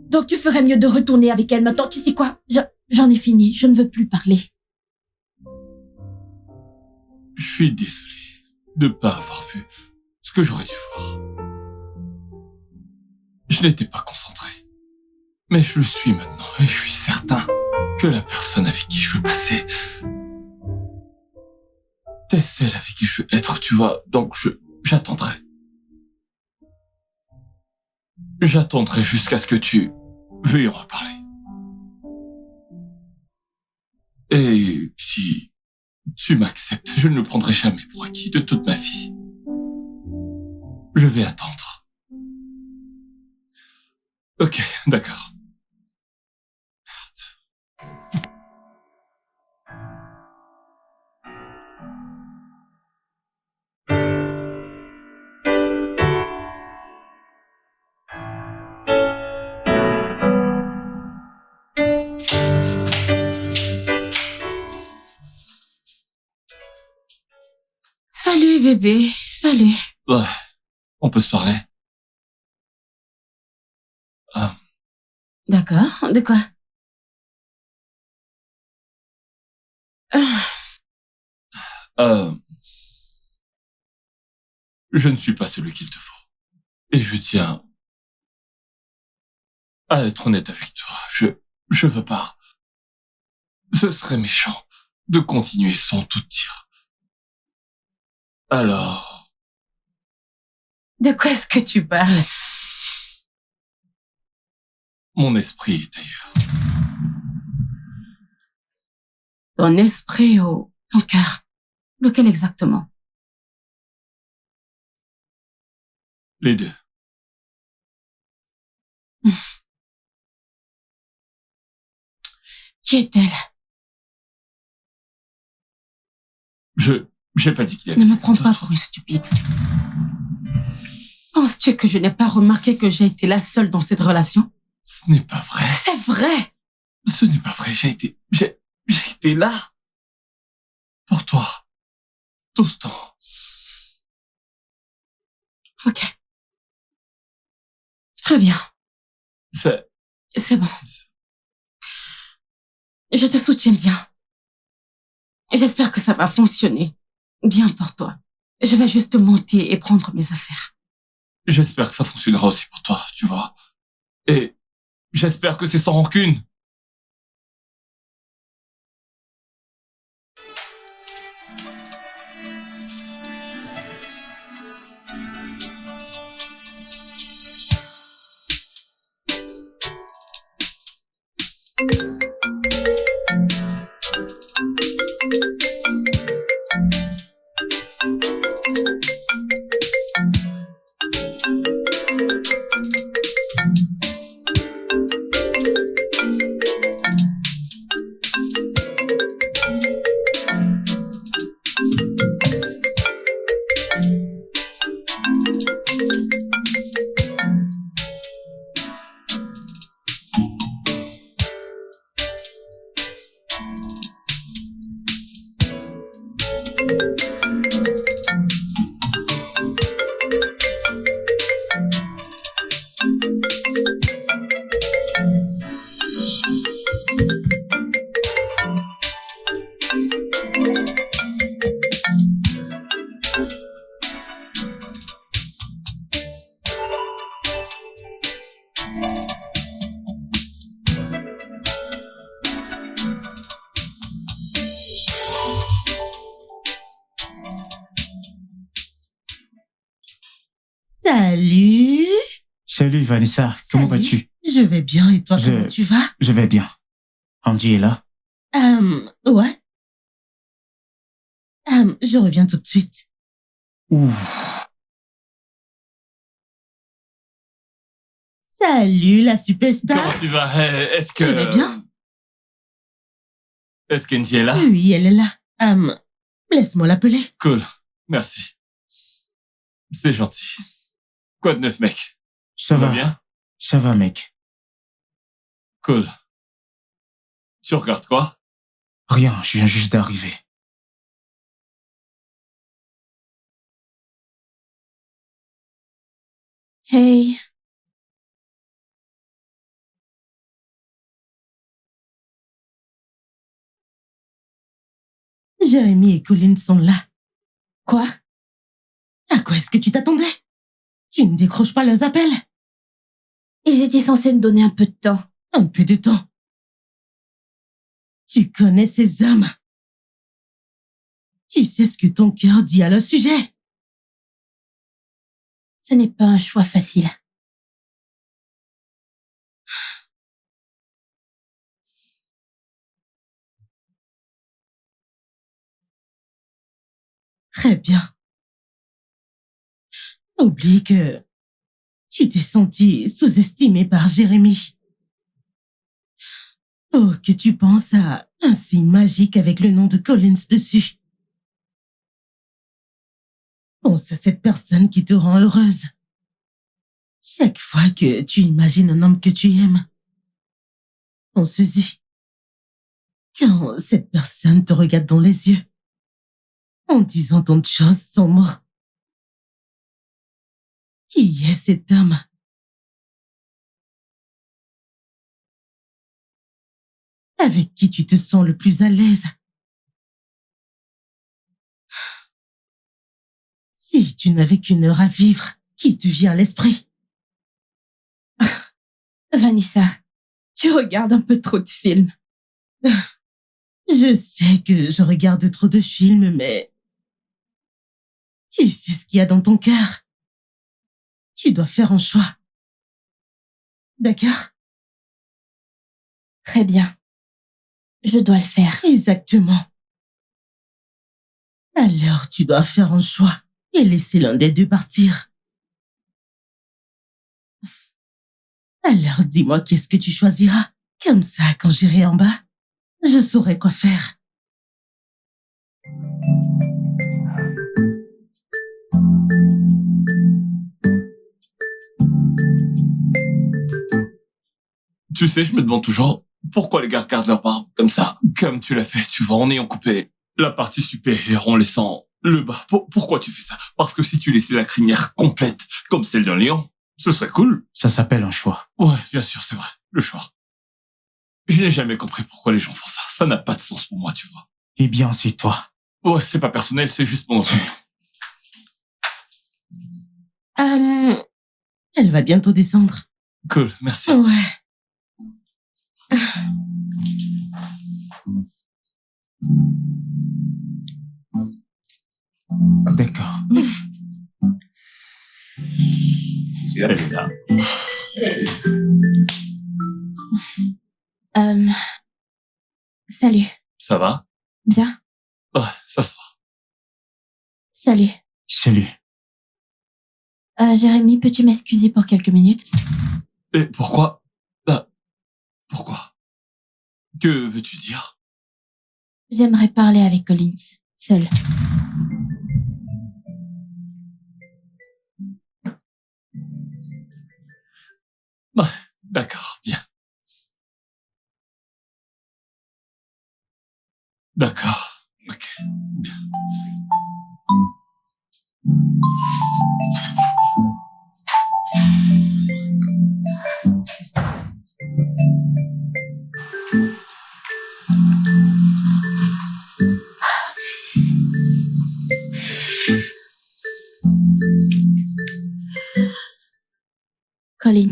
Donc tu ferais mieux de retourner avec elle maintenant. Tu sais quoi? J'en ai fini. Je ne veux plus parler. Je suis désolé de ne pas avoir vu ce que j'aurais dû voir. Je n'étais pas concentré. Mais je le suis maintenant et je suis certain que la personne avec qui je veux passer, t'es celle avec qui je veux être, tu vois. Donc j'attendrai. J'attendrai jusqu'à ce que tu veuilles en reparler. Et si tu m'acceptes, je ne le prendrai jamais pour acquis de toute ma vie. Je vais attendre. Ok, d'accord. Salut bébé, salut. Ouais, on peut se parler. D'accord, de quoi? Je ne suis pas celui qu'il te faut. Et je tiens à être honnête avec toi. Je veux pas. Ce serait méchant de continuer sans tout dire. Alors, De quoi est-ce que tu parles? mon esprit est ailleurs. Ton esprit ou ton cœur? Lequel exactement? Les deux. Qui est-elle? J'ai pas dit qu'il y avait Ne me prends pas d'autres. pour une stupide. Penses-tu que je n'ai pas remarqué que j'ai été la seule dans cette relation? Ce n'est pas vrai. C'est vrai! Ce n'est pas vrai. J'ai été là. Pour toi. Tout ce temps. Ok. Très bien. C'est bon. Je te soutiens bien. J'espère que ça va fonctionner. Bien pour toi. Je vais juste monter et prendre mes affaires. J'espère que ça fonctionnera aussi pour toi, tu vois. Et j'espère que c'est sans rancune. Salut. Salut Vanessa, comment Salut. vas-tu? Je vais bien et toi, comment tu vas? Je vais bien. Andy est là? Ouais. Je reviens tout de suite. Ouh. Salut la superstar. Comment tu vas? Est-ce que... Je vais bien. Est-ce qu'Angie est là? Oui, elle est là. Laisse-moi l'appeler. Cool. Merci. C'est gentil. Quoi de neuf, mec? Ça Tout va bien? Ça va, mec. Cool. Tu regardes quoi? Rien, je viens juste d'arriver. Hey, Jérémy et Colin sont là. Quoi? À quoi est-ce que tu t'attendais? Tu ne décroches pas leurs appels? Ils étaient censés me donner un peu de temps. Un peu de temps. Tu connais ces hommes. Tu sais ce que ton cœur dit à leur sujet. Ce n'est pas un choix facile. Très bien. Oublie que tu t'es senti sous-estimé par Jérémy. Oh, que tu penses à un signe magique avec le nom de Collins dessus. Pense à cette personne qui te rend heureuse. Chaque fois que tu imagines un homme que tu aimes, pense-y. Quand cette personne te regarde dans les yeux, en disant tant de choses sans mots. Qui est cet homme? Avec qui tu te sens le plus à l'aise? Si tu n'avais qu'une heure à vivre, qui te vient à l'esprit? Vanessa, tu regardes un peu trop de films. Je sais que je regarde trop de films, mais tu sais ce qu'il y a dans ton cœur. Tu dois faire un choix. D'accord? Très bien. Je dois le faire. Exactement. Alors tu dois faire un choix et laisser l'un des deux partir. Alors dis-moi qu'est-ce que tu choisiras. Comme ça, quand j'irai en bas, je saurai quoi faire. Tu sais, je me demande toujours pourquoi les gars gardent leur barbe comme ça, comme tu l'as fait, tu vois, en ayant coupé la partie supérieure en laissant le bas. Pourquoi tu fais ça? Parce que si tu laissais la crinière complète, comme celle d'un lion, ce serait cool. Ça s'appelle un choix. Ouais, bien sûr, c'est vrai, le choix. Je n'ai jamais compris pourquoi les gens font ça. Ça n'a pas de sens pour moi, tu vois. Eh bien, c'est toi. Ouais, c'est pas personnel, c'est juste mon opinion. Elle va bientôt descendre. Cool, merci. Ouais. D'accord. Elle est là. Salut. Ça va? Bien. Ouais, ça se voit. Salut. Salut. Jérémy, peux-tu m'excuser pour quelques minutes? Et pourquoi? Pourquoi? Que veux-tu dire? J'aimerais parler avec Collins, seul. Ouais, d'accord, bien. D'accord, ok, bien. Collins,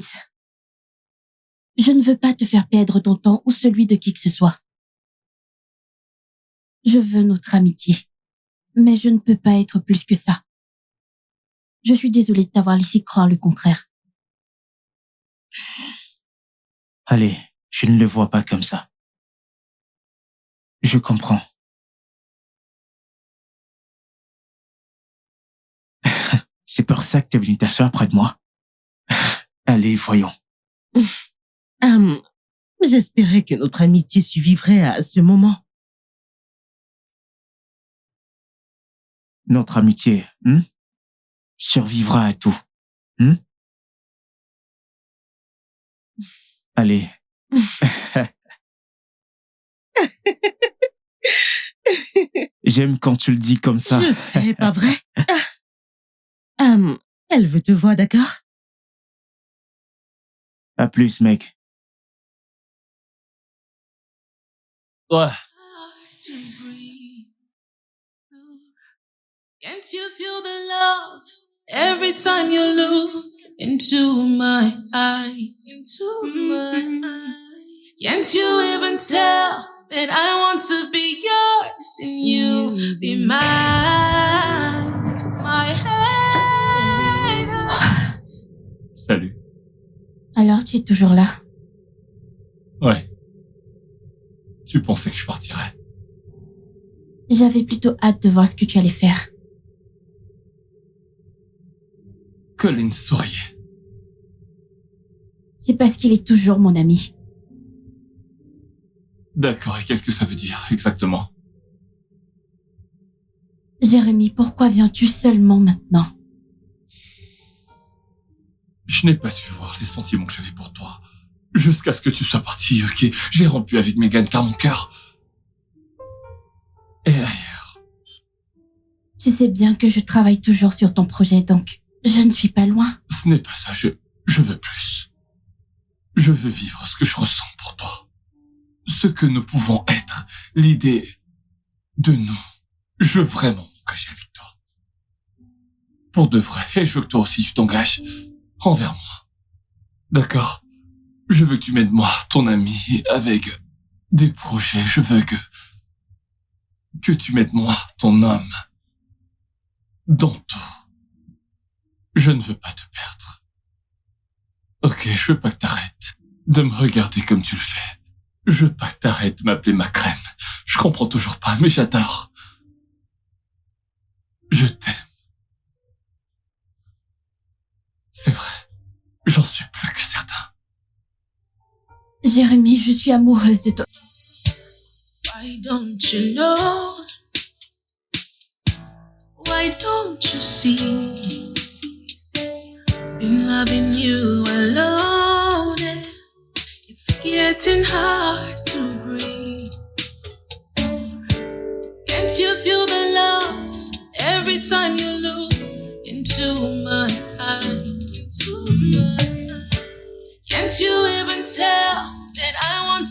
je ne veux pas te faire perdre ton temps ou celui de qui que ce soit. Je veux notre amitié, mais je ne peux pas être plus que ça. Je suis désolée de t'avoir laissé croire le contraire. Allez, je ne le vois pas comme ça. Je comprends. C'est pour ça que t'es venu t'asseoir près de moi. Allez, voyons. J'espérais que notre amitié survivrait à ce moment. Notre amitié, survivra à tout. Allez. J'aime quand tu le dis comme ça. Je sais, pas vrai? Elle veut te voir, d'accord? À plus, mec. Ouais. Can't you feel the love every time you look into my eyes? Can't you even tell that I want to be yours and you be mine? My head. Salut. Alors, tu es toujours là? Ouais. Tu pensais que je partirais? J'avais plutôt hâte de voir ce que tu allais faire. Colin souriait. C'est parce qu'il est toujours mon ami. D'accord, et qu'est-ce que ça veut dire exactement? Jérémy, pourquoi viens-tu seulement maintenant? Je n'ai pas su voir les sentiments que j'avais pour toi. Jusqu'à ce que tu sois parti, ok? J'ai rompu avec Megan car mon cœur est ailleurs. Tu sais bien que je travaille toujours sur ton projet, donc je ne suis pas loin. Ce n'est pas ça, je veux plus. Je veux vivre ce que je ressens pour toi. Ce que nous pouvons être. L'idée de nous. Je veux vraiment m'engager avec toi. Pour de vrai, et je veux que toi aussi tu t'engages envers moi. D'accord? Je veux que tu m'aides moi, ton ami, avec des projets. Je veux que tu m'aides moi, ton homme, dans tout. Je ne veux pas te perdre. Ok, je veux pas que t'arrêtes de me regarder comme tu le fais. Je veux pas que t'arrêtes de m'appeler ma crème. Je comprends toujours pas, mais j'adore. Je t'aime. C'est vrai. J'en suis plus que certain. Jérémy, je suis amoureuse de toi. Why don't you know? Why don't you see? Been loving you alone, and it's getting hard to breathe. Can't you feel the love every time you look into my eyes? Can't you